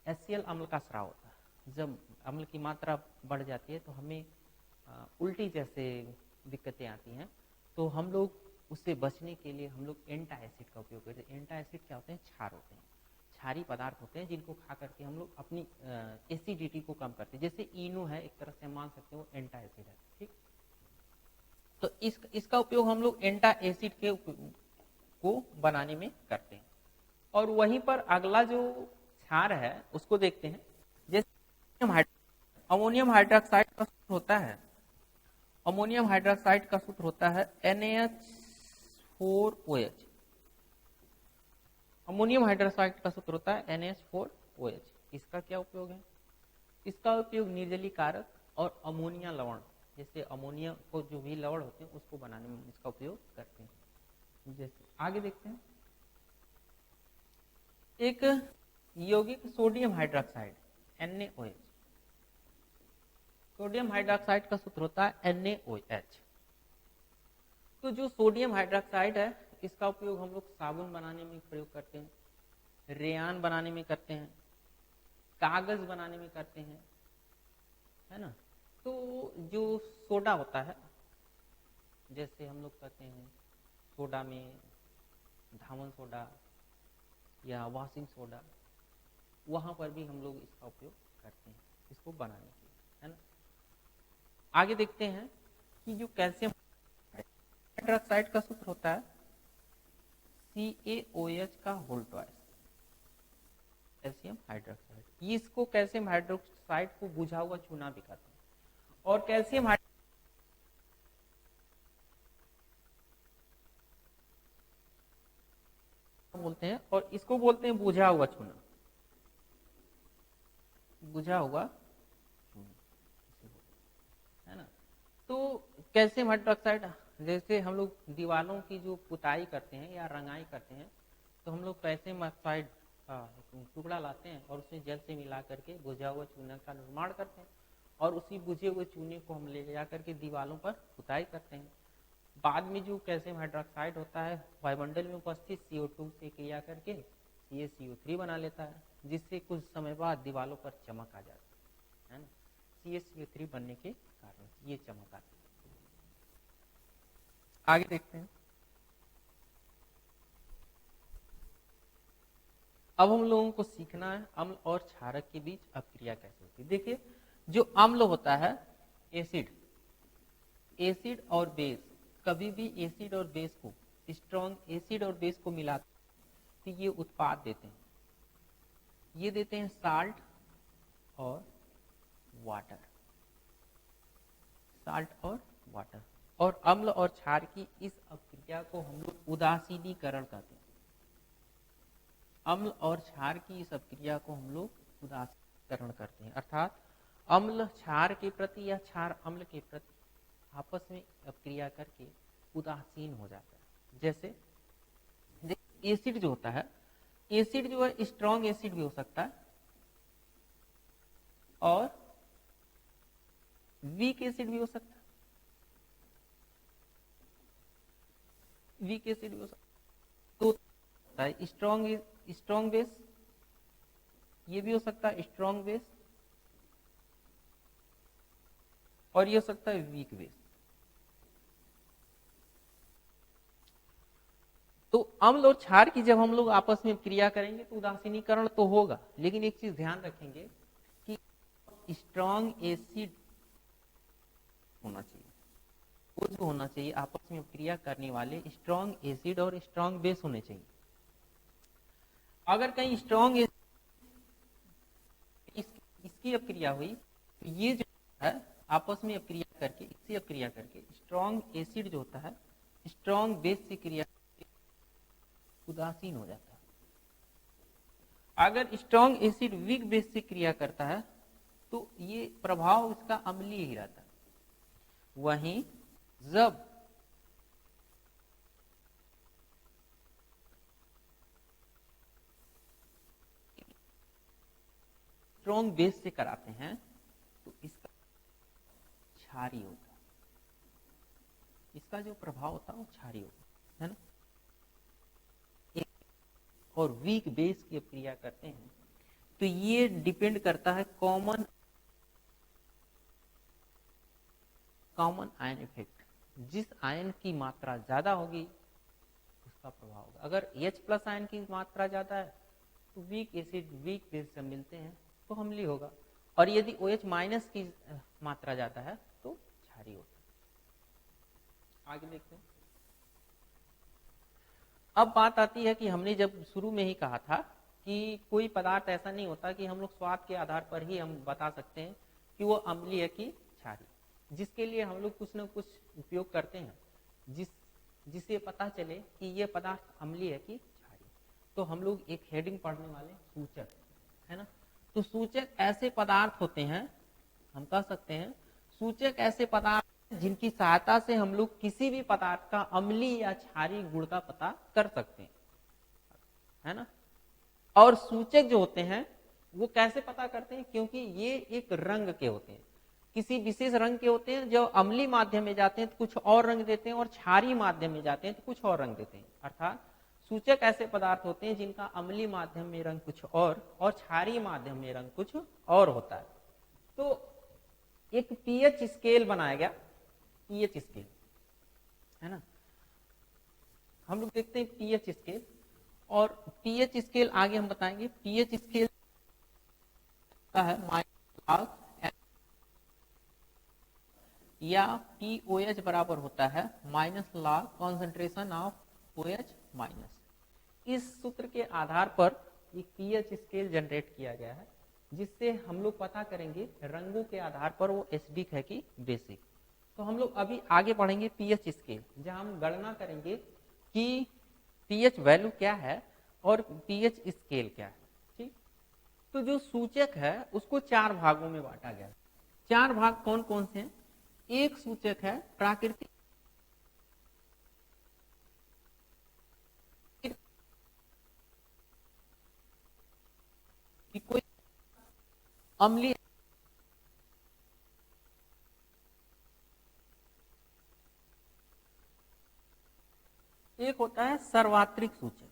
HCl अम्ल का स्राव होता है। जब अम्ल की मात्रा बढ़ जाती है तो हमें उल्टी जैसे दिक्कतें आती हैं, तो हम लोग उससे बचने के लिए हम लोग एंटा एसिड का उपयोग करते हैं। एंटा एसिड क्या होते हैं, क्षार होते हैं, क्षारी पदार्थ होते हैं जिनको खा करके हम लोग अपनी एसिडिटी को कम करते हैं। जैसे इनो है, एक तरह से हम मान सकते हैं वो एंटा एसिड है, ठीक। तो इसका उपयोग हम लोग एंटा एसिड के को बनाने में करते हैं। और वहीं पर अगला जो क्षार है उसको देखते हैं। जैसे अमोनियम हाइड्रोक्साइड का सूत्र होता है, अमोनियम हाइड्रोक्साइड का सूत्र होता है NaH4OH। अमोनियम हाइड्रोक्साइड का सूत्र होता है NaH4OH। इसका क्या उपयोग है, इसका उपयोग निर्जलीकारक और अमोनिया लवण, जैसे अमोनिया को जो भी लवण होते हैं उसको बनाने में इसका उपयोग करते हैं। जैसे आगे देखते हैं, एक यौगिक sodium hydroxide NaOH। Sodium hydroxide का सूत्र होता है NaOH। तो जो सोडियम हाइड्रोक्साइड है इसका उपयोग हम लोग साबुन बनाने में प्रयोग करते हैं, रेयान बनाने में करते हैं, कागज बनाने में करते हैं, है ना। तो जो सोडा होता है, जैसे हम लोग कहते हैं सोडा में धामन सोडा या वॉशिंग सोडा, वहां पर भी हम लोग इसका उपयोग करते हैं इसको बनाने के लिए, है ना। आगे देखते हैं कि जो कैल्शियम हाइड्रोक्साइड का सूत्र होता है CaOH का होल ट्वाइस, कैल्शियम हाइड्रोक्साइड। इसको कैल्शियम हाइड्रोक्साइड को बुझा हुआ चूना भी कहते हैं, और कैल्शियम बोलते हैं, और इसको बोलते हैं बुझा हुआ चूना, बुझा हुआ चूना, है ना। तो कैल्शियम हाइड्रोक्साइड, जैसे हम लोग दीवारों की जो पुताई करते हैं या रंगाई करते हैं, तो हम लोग कैल्शियम ऑक्साइड का टुकड़ा लाते हैं और उसमें जल से मिला करके बुझा हुआ चूना का निर्माण करते हैं, और उसी बुझे हुए चूने को हम ले जा करके दीवारों पर पुताई करते हैं। बाद में जो कैल्शियम हाइड्रोक्साइड होता है वायुमंडल में उपस्थित CO2 से क्रिया करके CaCO3 बना लेता है, जिससे कुछ समय बाद दीवारों पर चमक आ जाती है ना। CaCO3 बनने के कारण ये चमक आती है। आगे देखते हैं, अब हम लोगों को सीखना है अम्ल और क्षारक के बीच अपक्रिया कैसे होती है। देखिए जो अम्ल होता है, एसिड और बेस, कभी भी एसिड और बेस को, स्ट्रॉन्ग एसिड और बेस को मिलाते तो ये उत्पाद देते हैं, ये देते हैं साल्ट और वाटर, साल्ट और वाटर। और अम्ल और क्षार की इस अपक्रिया को हम लोग उदासीनीकरण कहते हैं। अम्ल और क्षार की इस अपक्रिया को हम लोग उदासीनीकरण करते हैं, अर्थात अम्ल क्षार के प्रति या क्षार अम्ल के प्रति आपस में अपक्रिया करके उदासीन हो जाता है। जैसे एसिड जो होता है, एसिड जो है स्ट्रॉन्ग एसिड भी हो सकता है और वीक एसिड भी हो सकता है, वीक एसिड भी हो सकता है। तो होता है स्ट्रॉन्ग बेस, ये भी हो सकता है स्ट्रॉन्ग बेस, और ये हो सकता है वीक बेस। तो अम्ल और क्षार की जब हम लोग आपस में क्रिया करेंगे तो उदासीनीकरण तो होगा, लेकिन एक चीज ध्यान रखेंगे कि स्ट्रॉन्ग एसिड होना चाहिए, वो जो होना चाहिए आपस में क्रिया करने वाले स्ट्रॉन्ग एसिड और स्ट्रॉन्ग बेस होने चाहिए। अगर कहीं स्ट्रॉन्ग इसकी अपक्रिया हुई तो ये जो है आपस में अपक्रिया करके, इससे अपक्रिया करके स्ट्रॉन्ग एसिड जो होता है स्ट्रॉन्ग बेस से क्रिया उदासीन हो जाता है। अगर स्ट्रॉन्ग एसिड वीक बेस से क्रिया करता है तो ये प्रभाव इसका अम्लीय ही रहता है। वहीं जब स्ट्रॉन्ग बेस से कराते हैं तो इसका क्षारी होता है, इसका जो प्रभाव होता है वो क्षारी होता है ना। और वीक बेस की क्रिया करते हैं तो ये डिपेंड करता है कॉमन आयन इफेक्ट। जिस आयन की मात्रा ज्यादा होगी उसका प्रभाव होगा। अगर H+ आयन की मात्रा ज्यादा है तो वीक एसिड वीक बेस से मिलते हैं तो अम्लीय होगा, और यदि OH- की मात्रा ज्यादा है तो क्षारी होता है। आगे देखते हैं। अब बात आती है कि हमने जब शुरू में ही कहा था कि कोई पदार्थ ऐसा नहीं होता कि हम लोग स्वाद के आधार पर ही हम बता सकते हैं कि वो अम्लीय है कि क्षारी, जिसके लिए हम लोग कुछ न कुछ उपयोग करते हैं जिससे पता चले कि ये पदार्थ अम्लीय है कि क्षारी। तो हम लोग एक हेडिंग पढ़ने वाले सूचक, है ना। तो सूचक ऐसे पदार्थ होते हैं, हम कह सकते हैं सूचक ऐसे पदार्थ जिनकी सहायता से हम लोग किसी भी पदार्थ का अम्लीय या क्षारी गुण का पता कर सकते हैं, है ना। और सूचक जो होते हैं वो कैसे पता करते हैं, क्योंकि ये एक रंग के होते हैं, किसी विशेष रंग के होते हैं। जब अम्लीय माध्यम में जाते हैं तो कुछ और रंग देते हैं, और क्षारीय माध्यम में जाते हैं तो कुछ और रंग देते हैं। अर्थात सूचक ऐसे पदार्थ होते हैं जिनका अम्लीय माध्यम में रंग कुछ और क्षारीय माध्यम में रंग कुछ और होता है। तो एक पीएच स्केल बनाया गया, पीएच स्केल, है ना। हम लोग देखते हैं पीएच स्केल, और पीएच स्केल आगे हम बताएंगे। पीएच स्केल का है -log या POH बराबर होता है -log कॉन्सेंट्रेशन ऑफ OH-। इस सूत्र के आधार पर एक पीएच स्केल जनरेट किया गया है, जिससे हम लोग पता करेंगे रंगों के आधार पर वो एसिडिक है कि बेसिक। तो हम लोग अभी आगे बढ़ेंगे पीएच स्केल, जहां हम गणना करेंगे कि पीएच वैल्यू क्या है और पीएच स्केल क्या है। ठीक, तो जो सूचक है उसको 4 भागों में बांटा गया है। 4 भाग कौन कौन से हैं? एक सूचक है प्राकृतिक, कि कोई अम्लीय एक होता है सार्वत्रिक सूचक,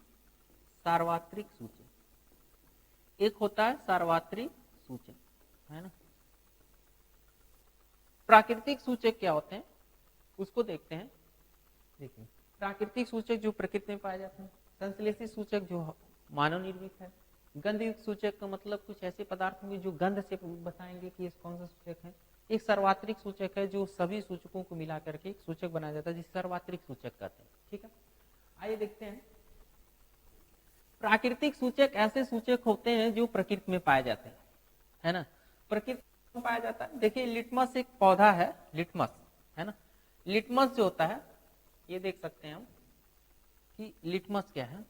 सार्वत्रिक सूचक एक होता है सार्वत्रिक सूचक, है ना। प्राकृतिक सूचक क्या होते हैं उसको देखते हैं। देखिए, प्राकृतिक सूचक जो प्रकृति में पाए जाते हैं, संश्लेषित सूचक जो मानव निर्मित है, गंधयुक्त सूचक का मतलब कुछ ऐसे पदार्थ होंगे जो गंध से बताएंगे कि कौन सा सूचक है। एक सार्वत्रिक सूचक है जो सभी सूचकों को मिला करके एक सूचक बनाया जाता है, जिसे सार्वत्रिक सूचक कहते हैं। ठीक है, आइए देखते हैं प्राकृतिक सूचक ऐसे सूचक होते हैं जो प्रकृति में पाए जाते हैं, है ना। प्रकृति में पाया जाता है। देखिए लिटमस एक पौधा है, लिटमस, है ना। लिटमस जो होता है, ये देख सकते हैं हम कि लिटमस क्या है।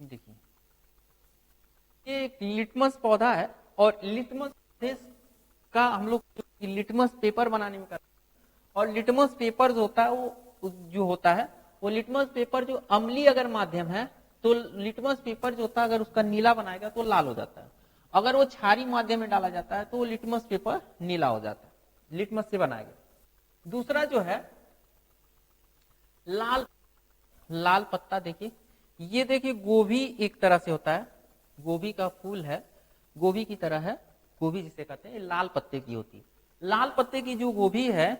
देखिए ये एक लिटमस पौधा है और लिटमस का हम लोग लिटमस पेपर बनाने में करते हैं। और लिटमस पेपर जो होता है वो लिटमस पेपर जो अम्लीय अगर माध्यम है तो लिटमस पेपर जो होता है अगर उसका नीला बनाएगा तो लाल हो जाता है। अगर वो क्षारी माध्यम में डाला जाता है तो लिटमस पेपर नीला हो जाता है, लिटमस से बनाएगा। दूसरा जो है लाल पत्ता, देखिए ये देखिए गोभी एक तरह से होता है, गोभी का फूल है, गोभी की तरह है, गोभी जिसे कहते हैं लाल पत्ते की होती है। लाल पत्ते की जो गोभी है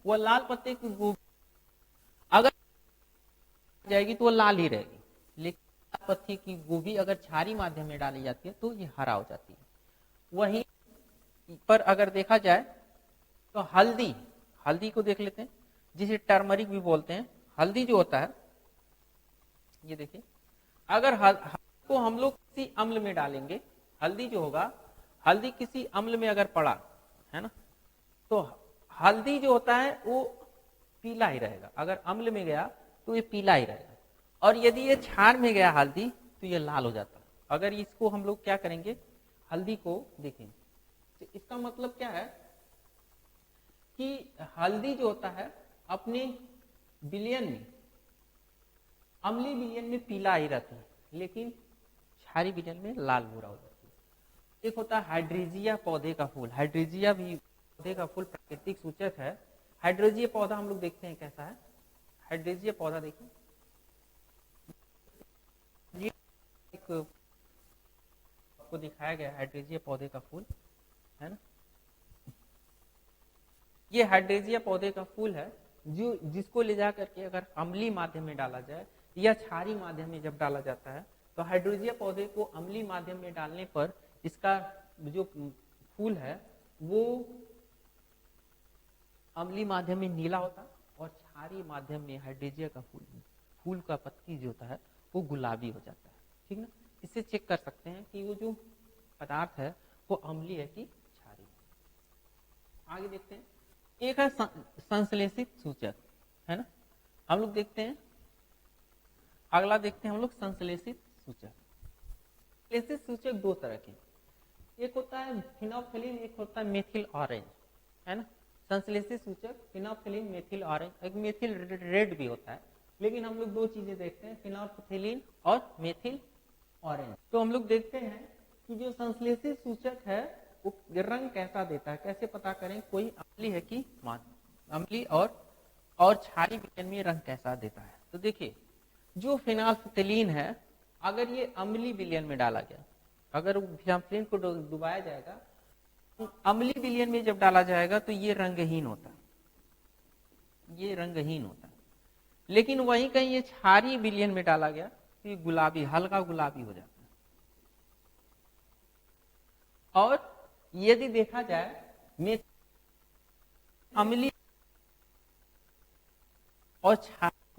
वो लाल पत्ते की गोभी अगर जाएगी तो वो लाल ही रहेगी, लेकिन लाल पत्ते की गोभी अगर क्षारी माध्यम में डाली जाती है तो ये हरा हो जाती है। वहीं पर अगर देखा जाए तो हल्दी को देख लेते हैं, जिसे टर्मरिक भी बोलते हैं। हल्दी जो होता है, ये देखिए अगर हल्दी को हम लोग किसी अम्ल में डालेंगे, हल्दी जो होगा, हल्दी किसी अम्ल में अगर पड़ा है ना, तो हल्दी जो होता है वो पीला ही रहेगा। अगर अम्ल में गया तो ये पीला ही रहेगा, और यदि ये क्षार में गया हल्दी तो ये लाल हो जाता है। अगर इसको हम लोग क्या करेंगे, हल्दी को देखें तो इसका मतलब क्या है कि हल्दी जो होता है अपने विलयन में, अम्लीय विलयन में पीला ही रहती है, लेकिन क्षारी विलयन में लाल भूरा हो जाती है। एक होता है हाइड्रेजिया पौधे का फूल, हाइड्रेजिया भी पौधे का फूल प्राकृतिक सूचक है। हाइड्रेजिया पौधा हम लोग देखते हैं कैसा है। हाइड्रेजिया पौधा देखिए, एक आपको दिखाया गया हाइड्रेजिया पौधे का फूल, है ना। ये हाइड्रेजिया पौधे का फूल है जो जिसको ले जा करके अगर अम्लीय माध्यम में डाला जाए या क्षारी माध्यम में जब डाला जाता है तो हाइड्रेजिया पौधे को अम्लीय माध्यम में डालने पर इसका जो फूल है वो अम्लीय माध्यम में नीला होता है और क्षारी माध्यम में हाइड्रेजिया का फूल का पत्ती जो होता है वो गुलाबी हो जाता है, ठीक ना। इससे चेक कर सकते हैं कि वो जो पदार्थ है वो अम्लीय है कि क्षारी। आगे देखते हैं, एक है संश्लेषित सूचक, है ना। हम लोग देखते हैं, अगला देखते हैं हम लोग संश्लेषित सूचक। संश्लेषित सूचक दो तरह के, एक होता है फिनोल्फथालीन, एक होता है मेथिल ऑरेंज, है ना। संश्लेषित सूचक फिनोल्फथालीन, मेथिल ऑरेंज, एक मेथिल रेड भी होता है, लेकिन हम लोग दो चीजें देखते हैं, फिनोल्फथालीन और मेथिल ऑरेंज। तो हम लोग देखते हैं कि जो संश्लेषित सूचक है वो रंग कैसा देता है, कैसे पता करें कोई अम्लीय है कि अम्लीय और क्षारी विलयन में रंग कैसा देता है। तो देखिए जो फिनोल्फथालीन है अगर ये अम्लीय विलयन में डाला गया, अगर फिनोल्फथालीन को डुबाया जाएगा तो अम्लीय विलयन में जब डाला जाएगा तो ये रंगहीन होता है, ये रंगहीन होता है। लेकिन वहीं कहीं ये क्षारी विलयन में डाला गया तो ये गुलाबी, हल्का गुलाबी हो जाता है। और यदि देखा जाए अम्लीय और क्षारी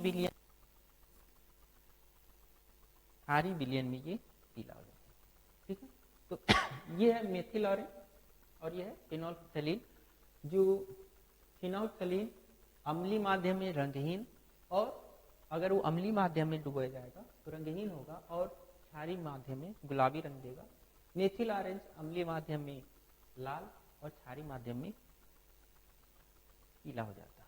विलयन में ये पीला हो जाता है, ठीक है। तो ये है मेथिल ऑरेंज और ये है फिनोल्फथालीन। जो फिनोल्फथालीन अम्लीय माध्यम में रंगहीन, और अगर वो अम्लीय माध्यम में डुबाया जाएगा तो रंगहीन होगा और क्षारी माध्यम में गुलाबी रंग देगा। मेथिल ऑरेंज अम्लीय माध्यम में लाल और क्षारी माध्यम में पीला हो जाता है।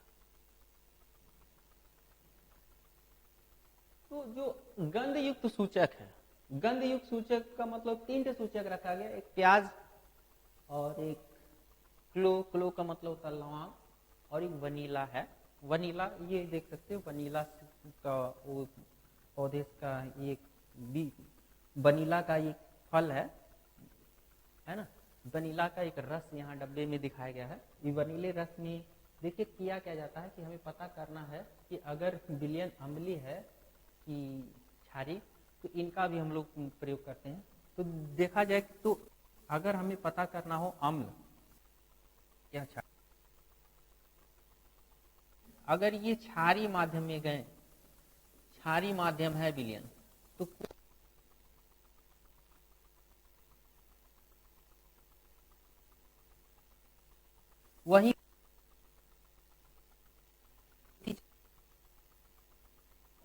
तो जो गंध युक्त सूचक है, गंध युक्त सूचक का मतलब तीन सूचक रखा गया, एक प्याज और एक क्लो का मतलब होता है लौंग, और एक वनीला है। वनीला ये देख सकते हो, वनीला का वो पौधे का एक वनीला का एक फल है ना। वनीला का एक रस यहाँ डब्बे में दिखाया गया है। ये वनीले रस में देखिए किया क्या जाता है कि हमें पता करना है कि अगर विलयन अम्लीय है कि क्षारी, तो इनका भी हम लोग प्रयोग करते हैं। तो देखा जाए तो अगर हमें पता करना हो अम्ल या क्षार, अगर ये क्षारी माध्यम में गए, क्षारीय माध्यम है विलयन, तो वही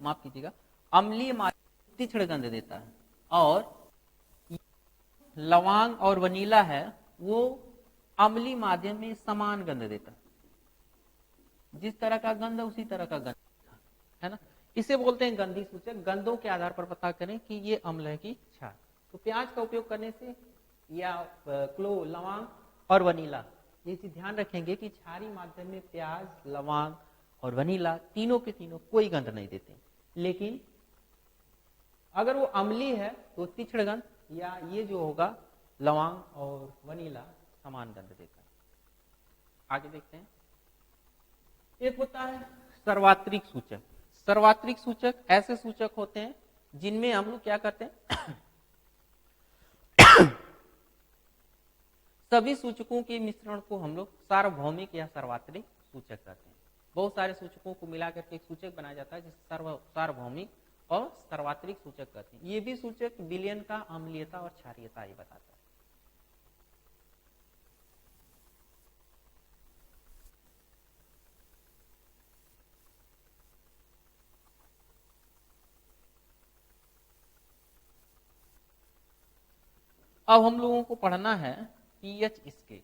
माफ कीजिएगा, अम्लीय माध्यम तीक्ष्ण गंध देता है, और लवंग और वनीला है वो अम्लीय माध्यम में समान गंध देता है। जिस तरह का गंध है उसी तरह का गंध है ना। इसे बोलते हैं गंधी सूचक। गंधों के आधार पर पता करें कि ये अम्ल है कि क्षार। तो प्याज का उपयोग करने से या क्लो, लवंग और वनीला, ये चीज ध्यान रखेंगे कि क्षारीय माध्यम में प्याज, लवंग और वनीला तीनों के तीनों कोई गंध नहीं देते, लेकिन अगर वो अम्लीय है तो तीक्ष्ण गंध, या ये जो होगा लवंग और वनीला समान गंध देता है। आगे देखते हैं। एक होता है सर्वात्रिक सूचक। सर्वात्रिक सूचक ऐसे सूचक होते हैं जिनमें हम लोग क्या करते हैं सभी सूचकों के मिश्रण को हम लोग सार्वभौमिक या सर्वात्रिक सूचक कहते हैं। बहुत सारे सूचकों को मिलाकर के एक सूचक बनाया जाता है जिसे सार्वभौमिक और सर्वात्रिक सूचक कहते हैं। ये भी सूचक विलयन का अम्लीयता और क्षारीयता ये बताता है। अब हम लोगों को पढ़ना है पीएच स्केल।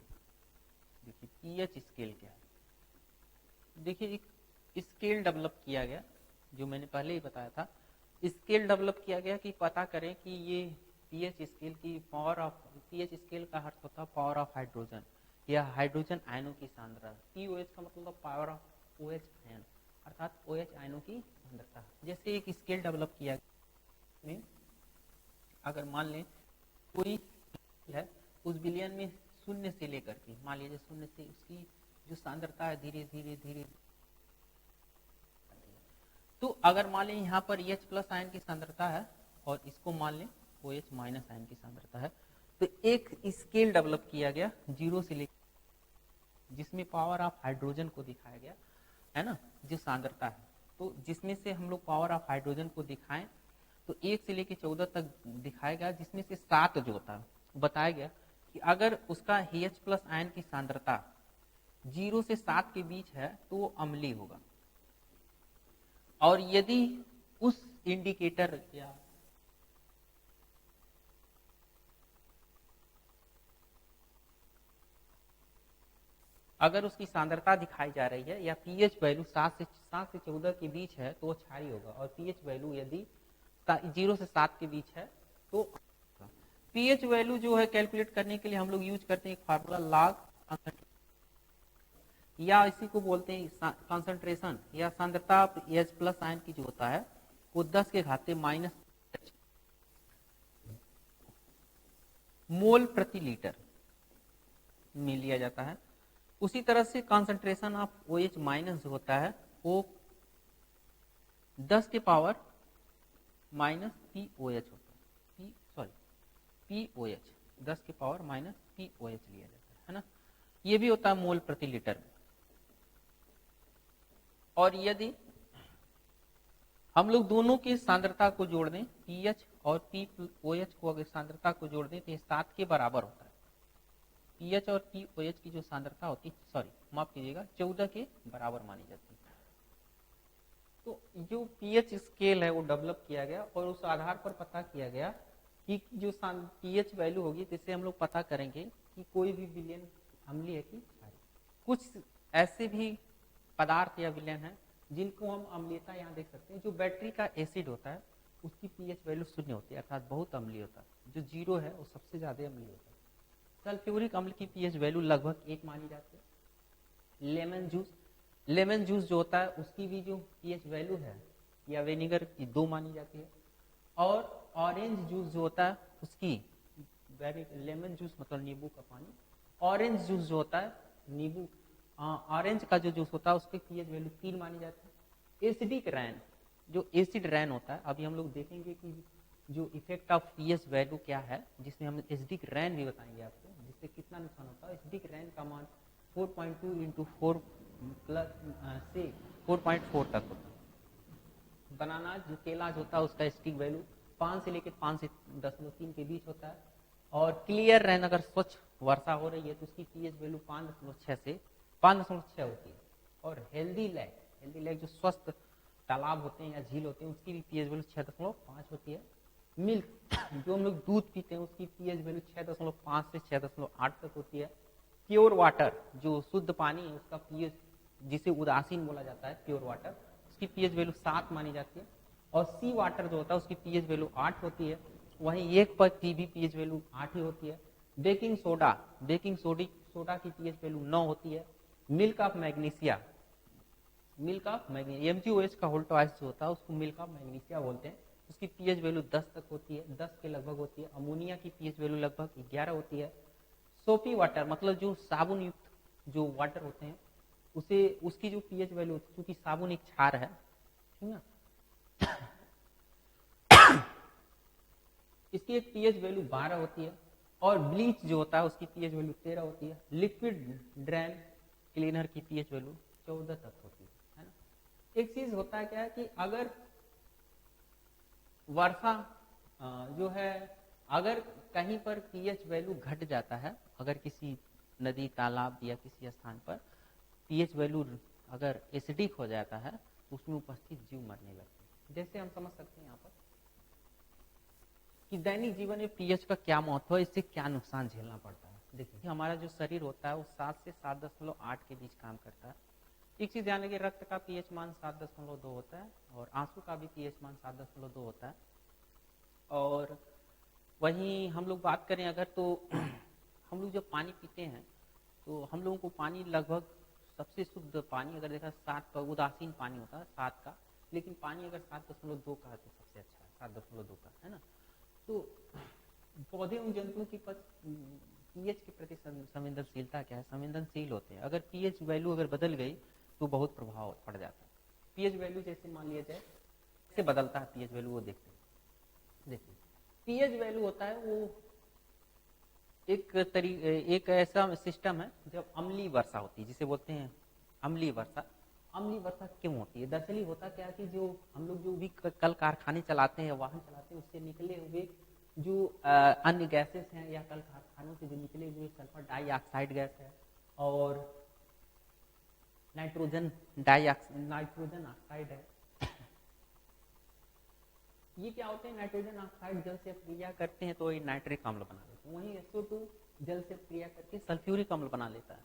देखिए पीएच स्केल क्या है। देखिए एक स्केल डेवलप किया गया, जो मैंने पहले ही बताया था। स्केल डेवलप किया गया कि पता करें कि ये पीएच स्केल की पावर ऑफ, पीएच स्केल का अर्थ होता है पावर ऑफ हाइड्रोजन या हाइड्रोजन आयनों की सांद्रता। पीओएच का मतलब पावर ऑफ ओएच आयन, अर्थात ओएच आयनों की सांद्रता। जैसे एक स्केल डेवलप किया गया, अगर मान लें कोई है, उस विलयन में शून्य से लेकर के, मान लीजिए शून्य से उसकी जो सांद्रता है धीरे धीरे धीरे, तो अगर मान लें यहाँ पर एच प्लस आयन की सांद्रता है और इसको मान लें ओ एच माइनस आयन की सांद्रता है, तो एक स्केल डेवलप किया गया जीरो से लेकर, जिसमें पावर ऑफ हाइड्रोजन को दिखाया गया है ना, जो सांद्रता है। तो जिसमें से हम लोग पावर ऑफ हाइड्रोजन को दिखाएं तो 1 से लेकर 14 तक दिखाया गया, जिसमें से 7 जो होता है बताया गया कि अगर उसका एच प्लस आयन की सांद्रता 0 से 7 के बीच है तो वो अम्लीय होगा, और यदि उस इंडिकेटर या अगर उसकी सांद्रता दिखाई जा रही है या पीएच वैल्यू 7 से 14 के बीच है तो वो क्षारीय होगा, और पीएच वैल्यू यदि 0 से 7 के बीच है तो पीएच वैल्यू जो है कैलकुलेट करने के लिए हम लोग यूज करते हैं एक फार्मूला लॉग, या इसी को बोलते हैं कंसंट्रेशन या सांद्रता एच प्लस आयन की जो होता है वो 10 के घाते माइनस मोल प्रति लीटर में लिया जाता है। उसी तरह से concentration of O H minus जो होता है वो 10 के power minus P O H होता है, पी ओ एच 10 के power minus P O H लिया जाता है ना। ये भी होता है मोल प्रति लीटर में। और यदि हम लोग दोनों की सांद्रता को जोड़ दें, पीएच और पी ओ एच को अगर सांद्रता को जोड़ दें तो ये 7 के बराबर होता है। पीएच और पी ओ एच की जो सांद्रता होती है, माफ कीजिएगा, 14 के बराबर मानी जाती है। तो जो पीएच स्केल है वो डेवलप किया गया और उस आधार पर पता किया गया कि जो पीएच वैल्यू होगी जिससे हम लोग पता करेंगे कि कोई भी विलयन अम्लीय है कि क्षारीय। कुछ ऐसे भी पदार्थ या विलयन है जिनको हम अम्लीयता यहाँ देख सकते हैं। जो बैटरी का एसिड होता है उसकी पीएच वैल्यू 0 होती है, अर्थात बहुत अम्लीय होता है। जो 0 है वो सबसे ज्यादा अम्लीय होता है। सल्फ्यूरिक अम्ल की पीएच वैल्यू लगभग 1 मानी जाती है। लेमन जूस जो होता है उसकी भी जो पीएच वैल्यू है या विनेगर की 2 मानी जाती है। और ऑरेंज जूस जो होता है उसकी, लेमन जूस मतलब नींबू का पानी, ऑरेंज जूस जो होता है नींबू ऑरेंज का जो जूस होता है उसकी पीएच वैल्यू 3 मानी जाती है। एसिडिक रैन, जो एसिड रैन होता है, अभी हम लोग देखेंगे कि जो इफेक्ट ऑफ पीएच वैल्यू क्या है, जिसमें हम एसिडिक रैन भी बताएंगे आपको, जिससे कितना नुकसान होता है। एसिडिक रैन का मान 4.2 × 4 प्लस से 4.4 तक होता है। बनाना जो केला जो होता है उसका स्टिक वैल्यू 5 से लेकर 5 से 10.3 के बीच होता है। और क्लियर रहना, अगर स्वच्छ वर्षा हो रही है तो उसकी पीएच वैल्यू 5.6 से 5.6 होती है। और हेल्दी लेक जो स्वस्थ तालाब होते हैं या झील होते हैं उसकी भी पीएच वैल्यू 6.5 होती है। मिल्क जो हम लोग दूध पीते हैं उसकी पीएच वैल्यू 6.5 से 6.8 तक होती है। प्योर वाटर जो शुद्ध पानी है उसका पीएच, जिसे उदासीन बोला जाता है प्योर वाटर, उसकी पीएच वैल्यू 7 मानी जाती है। और सी वाटर जो होता है उसकी पीएच वैल्यू 8 होती है। वहीं एक पर की भी पीएच वैल्यू 8 ही होती है। बेकिंग सोडा की पीएच वैल्यू 9 होती है। मिल्क ऑफ मैग्नीशिया MgOH का होल ट्वाइस जो होता है उसको मिल्क ऑफ मैग्नीशिया बोलते हैं, उसकी पीएच वैल्यू 10 तक होती है, 10 के लगभग होती है। अमोनिया की पीएच वैल्यू लगभग 11 होती है। सोपी वाटर मतलब जो साबुन युक्त जो वाटर होते हैं उसे उसकी जो पीएच वैल्यू होती है, क्योंकि साबुन एक क्षार है, ठीक ना, इसकी एक पीएच वैल्यू 12 होती है। और ब्लीच जो होता है उसकी पीएच वैल्यू 13 होती है। लिक्विड ड्रेन क्लीनर की पीएच वैल्यू 14 तक होती है ना। एक चीज होता है क्या है कि अगर वर्षा जो है, अगर कहीं पर पीएच वैल्यू घट जाता है, अगर किसी नदी तालाब या किसी स्थान पर पीएच वैल्यू अगर एसिडिक हो जाता है तो उसमें उपस्थित जीव मरने लगते हैं। जैसे हम समझ सकते हैं यहाँ पर कि दैनिक जीवन में पीएच का क्या महत्व है, इससे क्या नुकसान झेलना पड़ता है। देखिए हमारा जो शरीर होता है वो 7 से 7.8 के बीच काम करता है। एक चीज ध्यान रखिए, रक्त का पीएच मान 7.2 होता है और आंसू का भी पीएच मान 7.2 होता है। और वहीं हम लोग बात करें अगर तो हम लोग जब पानी पीते हैं तो हम लोगों को पानी लगभग सबसे शुद्ध पानी अगर देखा 7 का उदासीन पानी होता है 7 का, लेकिन पानी अगर 7.2 का है तो सबसे अच्छा है 7.2 का, है ना। तो पौधे एवं जंतुओं की पीएच के प्रति संवेदनशीलता क्या है, संवेदनशील होते हैं। अगर पीएच वैल्यू अगर बदल गई तो बहुत प्रभाव पड़ जाता है। पीएच वैल्यू जैसे मान लिया जाए कैसे बदलता है पीएच वैल्यू, वो देखते हैं। देखिए पीएच वैल्यू होता है वो एक ऐसा सिस्टम है जब अम्लीय वर्षा होती है, जिसे बोलते हैं अम्लीय वर्षा। अम्लीय वर्षा क्यों होती है? दरअसल होता क्या है कि जो हम लोग जो भी कल कारखाने चलाते हैं, वाहन चलाते हैं, उससे निकले हुए जो अन्य गैसेस हैं या कल कारखानों से जो निकले हुए सल्फर डाइऑक्साइड गैस है और नाइट्रोजन ऑक्साइड है, ये क्या होते हैं, नाइट्रोजन ऑक्साइड जल से क्रिया करते हैं तो ये नाइट्रिक अम्ल बना लेते हैं। वहीं SO2 जल से क्रिया करके सल्फ्यूरिक अम्ल बना लेता है।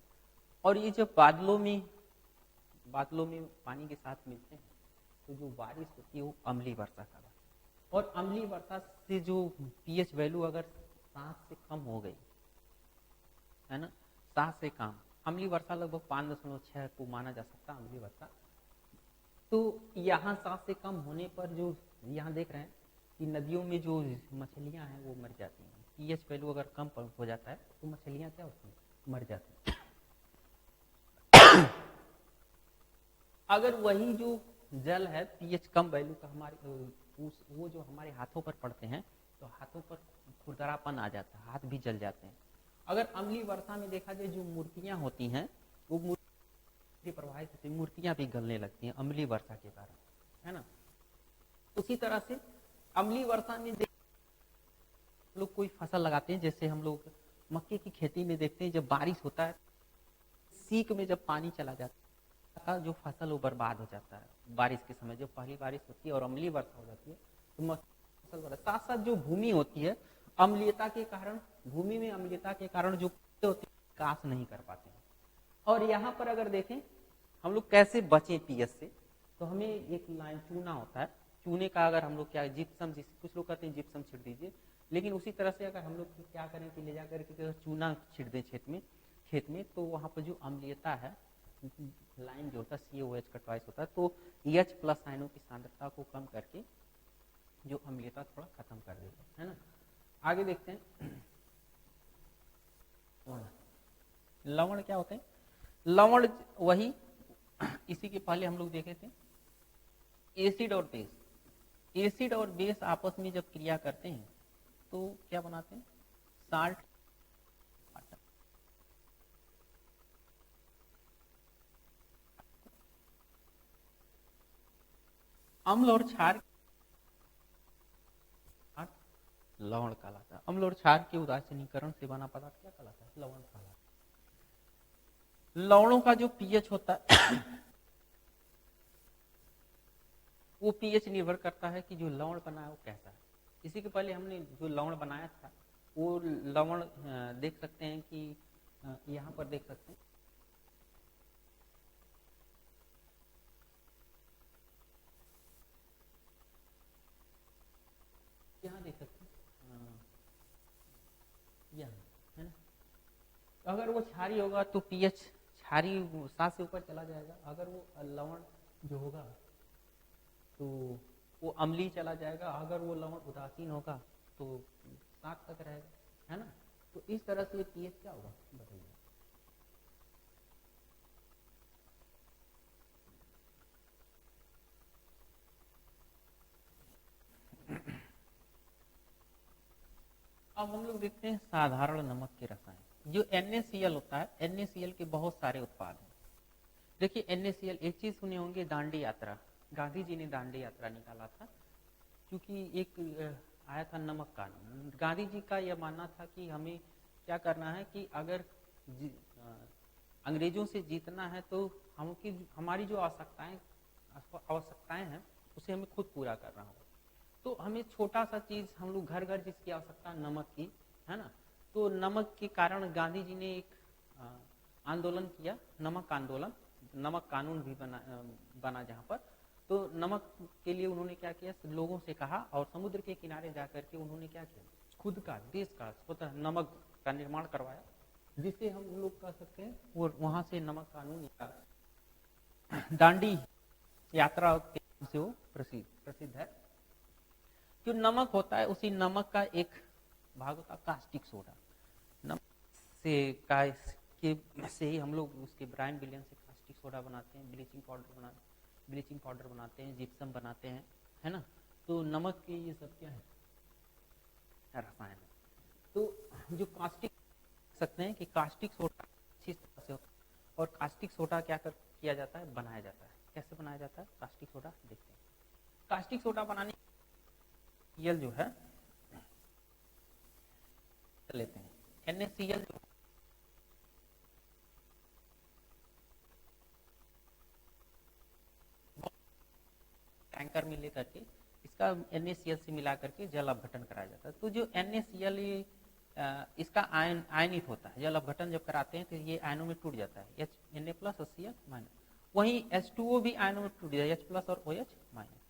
और ये जब बादलों में पानी के साथ मिलते हैं तो जो बारिश होती है वो अम्लीय वर्षा का। और अम्लीय वर्षा से जो पीएच वैल्यू अगर 7 से कम हो गई, है ना, 7 से कम, अम्लीय वर्षा लगभग 5.6 को माना जा सकता है अम्लीय वर्षा। तो यहाँ 7 से कम होने पर जो यहाँ देख रहे हैं कि नदियों में जो मछलियां हैं वो मर जाती हैं। पीएच वैल्यू अगर कम हो जाता है तो मछलियां क्या होती हैं, मर जाती हैं। अगर वही जो जल है पीएच कम वैल्यू का हमारे वो जो हमारे हाथों पर पड़ते हैं तो हाथों पर खुरदरापन आ जाता है, हाथ भी जल जाते हैं। अगर अम्लीय वर्षा में देखा जाए जो मूर्तियां होती हैं वो प्रवाहित होती, मूर्तियां भी गलने लगती हैं अम्लीय वर्षा के कारण, है ना। उसी तरह से अम्लीय वर्षा में लोग कोई फसल लगाते हैं, जैसे हम लोग मक्के की खेती में देखते हैं जब बारिश होता है सीक में जब पानी चला जाता है जो फसल वो बर्बाद हो जाता है। बारिश के समय जब पहली बारिश होती है और अम्लीय वर्षा हो जाती है तो फसल बर्बाद। साथ साथ जो भूमि होती है अम्लीयता के कारण, भूमि में अम्लीयता के कारण जो होती है विकास नहीं कर पाते हैं। और यहाँ पर अगर देखें हम लोग कैसे बचें पीएच से, तो हमें एक लाइन चूना होता है, चूने का अगर हम लोग क्या जिप्सम, कुछ लोग कहते हैं जिप्सम छिड़ दीजिए, लेकिन उसी तरह से अगर हम लोग क्या करें कि ले जाकर के चूना छिड़ दें खेत में तो वहाँ पर जो अम्लीयता है लाइन जो होता है COH का ट्वाइस होता है तो H+ आयनों की सांद्रता को कम करके जो अम्लीयता थोड़ा खत्म कर देता है ना। आगे देखते हैं लवण क्या होते हैं। लवण वही इसी के पहले हम लोग देखे थे एसिड और बेस। एसिड और बेस आपस में जब क्रिया करते हैं तो क्या बनाते हैं, साल्ट वाटर। अम्ल और क्षार लवण कहलाता है। अम्ल और क्षार के उदासीनीकरण से बना पदार्थ क्या कहलाता है? लवण कहलाता है। लवणों का जो पीएच होता है वो पीएच निर्भर करता है कि जो लवण बना है वो कैसा है। इसी के पहले हमने जो लवण बनाया था वो लवण देख सकते हैं कि यहाँ पर देख सकते हैं, यहाँ देख सकते हैं, यहाँ है ना। अगर वो क्षारी होगा तो पीएच क्षारी 7 से ऊपर चला जाएगा। अगर वो लवण जो होगा तो वो अम्लीय चला जाएगा। अगर वो लवण उदासीन होगा तो 7 तक रहेगा, है ना। तो इस तरह से पीएच क्या होगा बताइए। अब हम लोग देखते हैं साधारण नमक के रसायन। जो NaCl होता है, NaCl के बहुत सारे उत्पाद हैं। देखिए NaCl, एक चीज सुने होंगे, दांडी यात्रा। गांधी जी ने दांडी यात्रा निकाला था क्योंकि एक आया था नमक कानून। गांधी जी का यह मानना था कि हमें क्या करना है कि अगर अंग्रेजों से जीतना है तो हमारी जो आवश्यकताएं हैं उसे हमें खुद पूरा करना होगा। तो हमें छोटा सा चीज, हम लोग घर घर जिसकी आवश्यकता नमक की, है ना। तो नमक के कारण गांधी जी ने एक आंदोलन किया, नमक आंदोलन। नमक कानून भी बना जहाँ पर। तो नमक के लिए उन्होंने क्या किया, लोगों से कहा और समुद्र के किनारे जाकर के उन्होंने क्या किया, खुद का देश का स्वतः नमक का निर्माण करवाया, जिसे हम लोग कह सकते हैं वो वहां से नमक कानून दांडी यात्रा के नाम से वो प्रसिद्ध है। जो नमक होता है उसी नमक का एक भाग होता है कास्टिक सोडा। नमक से से ही हम लोग उसके ब्रायन विलियन से कास्टिक सोडा बनाते हैं, ब्लीचिंग पाउडर बनाते हैं, जिप्सम बनाते हैं, है ना। तो नमक के ये सब क्या है, रसायन है। तो जो कास्टिक सकते हैं कि कास्टिक सोडा अच्छी तरह से होता है और कास्टिक सोडा किया जाता है, बनाया जाता है। कैसे बनाया जाता है कास्टिक सोडा, देखते हैं। कास्टिक सोडा बनाने NaCl जो है लेते हैं। NaCl जो टैंकर में लेकर के इसका NaCl से मिला करके जल अपघटन कराया जाता है। तो जो NaCl इसका आयनित होता है। जल अपघटन जब कराते हैं तो ये आयनों में टूट जाता है, Na प्लस और Cl माइनस। वहीं H2O भी आयनों में टूट जाता है, H प्लस और OH माइनस।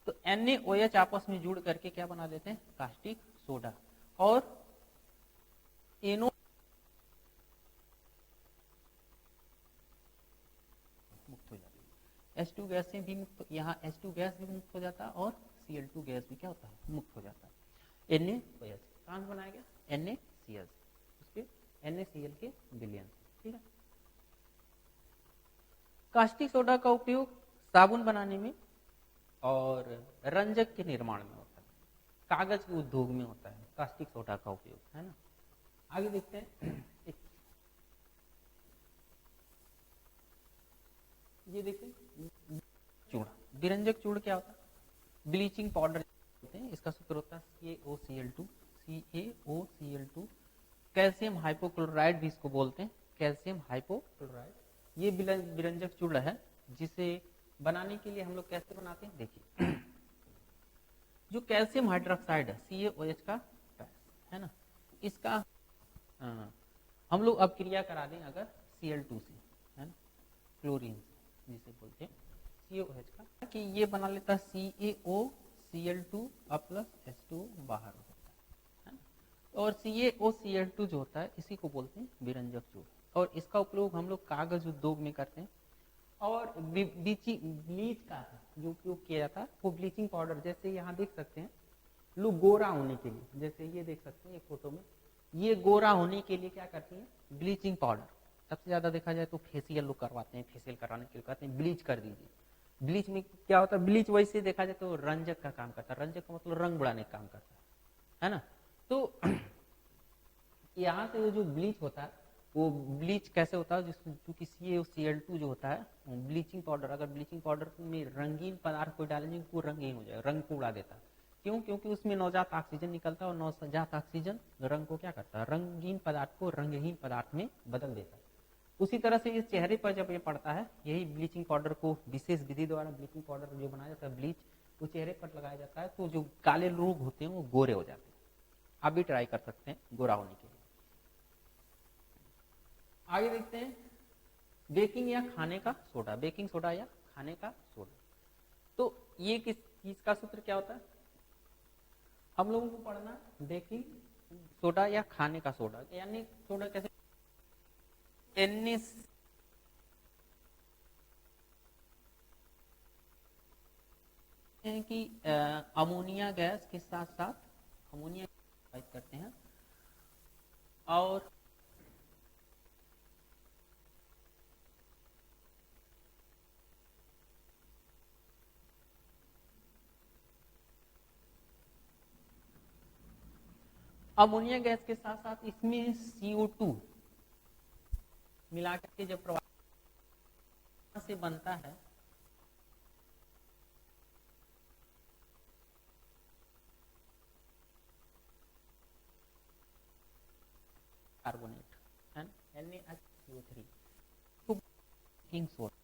तो NaOH आपस में जुड़ करके क्या बना देते हैं, कास्टिक सोडा। और NO मुक्त हो जाती है, H2 गैस से भी मुक्त, यहाँ H2 गैस भी मुक्त हो जाता है और Cl2 गैस भी क्या होता है, मुक्त हो जाता है। NaOH कहाँ से बनाया गया, NaCl, उसके NaCl के विलयन से, ठीक है। कास्टिक सोडा का उपयोग साबुन बनाने में और रंजक के निर्माण में होता है, कागज के उद्योग में होता है कास्टिक सोडा का उपयोग, है ना। आगे देखते हैं। ये देखिए चूड़ा, विरंजक चूड़ क्या होता है, ब्लीचिंग पाउडर होते हैं। इसका सूत्र होता है CaOCl2, CaOCl2। कैल्शियम हाइपोक्लोराइड भी इसको बोलते हैं, कैल्शियम हाइपोक्लोराइड। ये विरंजक चूड़ है जिसे बनाने के लिए हम लोग कैसे बनाते हैं, देखिए। जो कैल्शियम हाइड्रोक्साइड है CaOH का है ना, इसका हम लोग अब क्रिया करा दें अगर Cl2 से, है ना, क्लोरीन से जिसे बोलते हैं CaOH का, कि ये बना लेता है CaOCl2 प्लस H2 बाहर हो जाता है ना। और CaOCl2 जो होता है इसी को बोलते हैं विरंजक चूड़। और इसका उपयोग हम लोग कागज उद्योग में करते हैं। और ब्लीच का जो उपयोग किया जाता है वो ब्लीचिंग पाउडर, जैसे यहाँ देख सकते हैं लोग गोरा होने के लिए, जैसे ये देख सकते हैं एक फोटो में, ये गोरा होने के लिए क्या करती है, ब्लीचिंग पाउडर। सबसे ज्यादा देखा जाए तो फेशियल लोग करवाते हैं, फेशियल कराने के लिए कहते हैं ब्लीच कर दीजिए। ब्लीच में क्या होता है, ब्लीच वैसे देखा जाए तो रंजक का काम करता है, रंजक का मतलब रंग बढ़ाने का काम करता है ना। तो यहाँ से वो जो ब्लीच होता है वो ब्लीच कैसे होता है, जिसमें चूंकि CaCl2 जो होता है, ब्लीचिंग पाउडर, अगर ब्लीचिंग पाउडर में रंगीन पदार्थ को डालेंगे वो रंगीन हो जाएगा, रंग को उड़ा देता है। क्यों? क्योंकि उसमें नवजात ऑक्सीजन निकलता है और नवजात ऑक्सीजन रंग को क्या करता है, रंगीन पदार्थ को रंगहीन पदार्थ में बदल देता है। उसी तरह से इस चेहरे पर जब ये पड़ता है, यही ब्लीचिंग पाउडर को विशेष विधि द्वारा ब्लीचिंग पाउडर जो बनाया जाता है ब्लीच, वो चेहरे पर लगाया जाता है, तो जो काले लोग होते हैं वो गोरे हो जाते हैं। आप भी ट्राई कर सकते हैं गोरा होने के लिए। आगे देखते हैं बेकिंग या खाने का सोडा, बेकिंग सोडा या खाने का सोडा। तो ये किस चीज का सूत्र क्या होता है, हम लोगों को पढ़ना बेकिंग सोडा या खाने का सोडा, यानी सोडा कैसे, एनएस कि अमोनिया गैस के साथ साथ अमोनिया करते हैं और अमोनिया गैस के साथ साथ इसमें CO2 मिला करके जब प्रवाह से बनता है कार्बोनेट है NaHCO3 तो बेकिंग सोडा।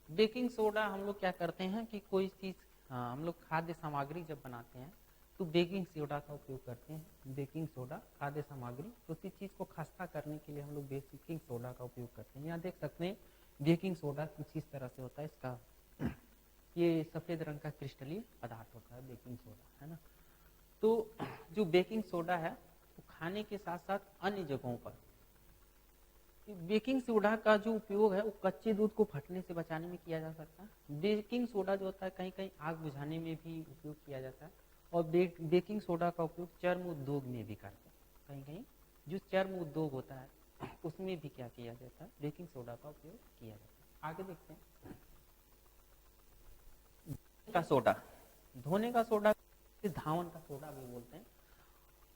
बेकिंग सोडा हम लोग क्या करते हैं कि कोई चीज, हम लोग खाद्य सामग्री जब बनाते हैं तो बेकिंग सोडा का उपयोग करते हैं। बेकिंग सोडा खाद्य सामग्री, तो उसी चीज को खस्ता करने के लिए हम लोग बेकिंग सोडा का उपयोग करते हैं। यहाँ देख सकते हैं बेकिंग सोडा कुछ इस तरह से होता है, इसका ये सफेद रंग का क्रिस्टलीय पदार्थ होता है बेकिंग सोडा, है ना। तो जो बेकिंग सोडा है वो खाने के साथ साथ अन्य जगहों पर, बेकिंग सोडा का जो उपयोग है वो कच्चे दूध को फटने से बचाने में किया जा सकता है। बेकिंग सोडा जो होता है कहीं कहीं आग बुझाने में भी उपयोग किया जाता है, और बेकिंग सोडा का उपयोग चर्म उद्योग में भी करते हैं। कहीं कहीं जो चर्म उद्योग होता है उसमें भी क्या किया जाता है, बेकिंग सोडा का उपयोग किया जाता है। आगे देखते हैं का सोडा, धोने का सोडा, धावन का सोडा भी बोलते हैं।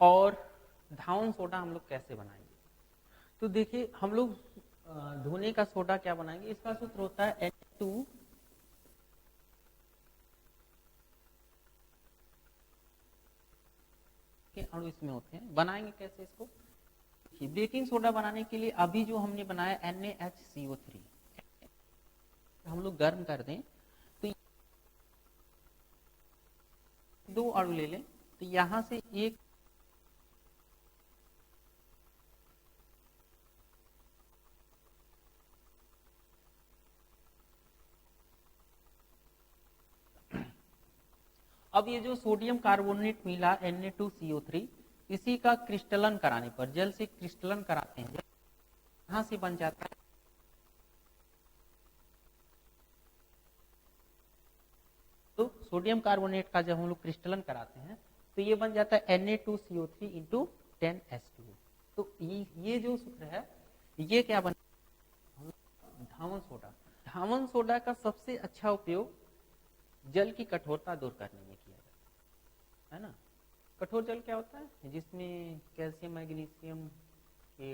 और धावन सोडा हम लोग कैसे बनाएंगे, तो देखिए हम लोग धोने का सोडा क्या बनाएंगे, इसका सूत्र होता है H2 के अणु इसमें होते हैं। बनाएंगे कैसे इसको, बेकिंग सोडा बनाने के लिए अभी जो हमने बनाया NaHCO3 हम लोग गर्म कर दें, तो 2 अणु ले लें, तो यहां से एक अब ये जो सोडियम कार्बोनेट मिला Na2CO3, इसी का क्रिस्टलन कराने पर, जल से क्रिस्टलन कराते हैं, यहां से बन जाता है तो सोडियम कार्बोनेट का जब हम लोग क्रिस्टलन कराते हैं तो ये बन जाता है Na2CO3 इंटू 10H2। तो ये जो सूत्र है ये क्या बन, धावन सोडा। धावन सोडा का सबसे अच्छा उपयोग जल की कठोरता दूर करने में किया जाता है ना। कठोर जल क्या होता है, जिसमें कैल्शियम मैग्नीशियम के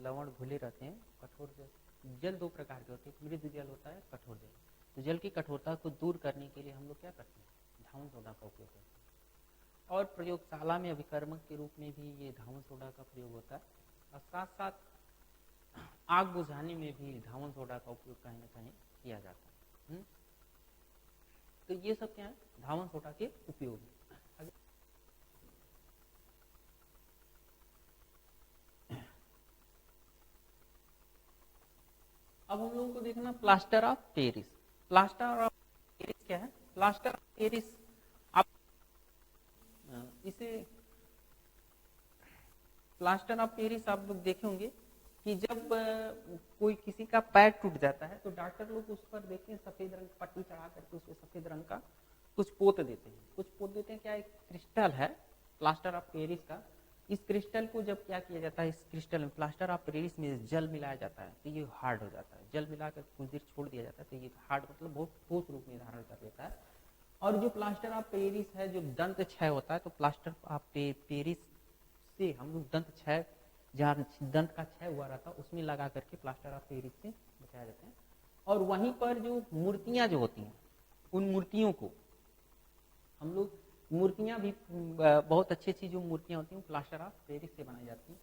लवण घुले रहते हैं। कठोर जल 2 प्रकार के होते हैं, मृदु जल होता है, कठोर जल। तो जल की कठोरता को दूर करने के लिए हम लोग क्या करते हैं, धावन सोडा का उपयोग करते हैं। और प्रयोगशाला में अभिकर्मक के रूप में भी ये धावन सोडा का प्रयोग होता है, और साथ साथ आग बुझाने में भी धावन सोडा का उपयोग कहीं ना कहीं किया जाता है। तो ये सब क्या है, धावन सोडा के उपयोग। अब हम लोगों को देखना plaster of Paris. Plaster of Paris क्या है, प्लास्टर ऑफ पेरिस आप इसे प्लास्टर ऑफ पेरिस आप लोग देखे होंगे कि जब कोई किसी का पैर टूट जाता है तो डॉक्टर लोग उस पर देखते हैं सफेद रंग पट्टी चढ़ा करके उसको सफेद रंग का कुछ पोत देते हैं। कुछ पोत देते हैं क्या, एक क्रिस्टल है प्लास्टर ऑफ पेरिस का। इस क्रिस्टल को जब क्या किया जाता है, इस क्रिस्टल में प्लास्टर ऑफ पेरिस में जल मिलाया जाता है तो ये हार्ड हो जाता है। जल मिलाकर कुछ देर छोड़ दिया जाता है तो ये हार्ड मतलब बहुत ठोस रूप में धारण कर लेता है। और जो प्लास्टर ऑफ पेरिस है, जो दंत क्षय होता है, तो प्लास्टर ऑफ पेरिस से हम लोग दंत क्षय, जहाँ दंत का क्षय हुआ रहता है उसमें लगा करके प्लास्टर ऑफ पेरिस से बचाया जाता है। और वहीं पर जो मूर्तियां जो होती हैं, उन मूर्तियों को हम लोग, मूर्तियां भी बहुत अच्छी अच्छी जो मूर्तियां होती हैं प्लास्टर ऑफ पेरिस से बनाई जाती हैं।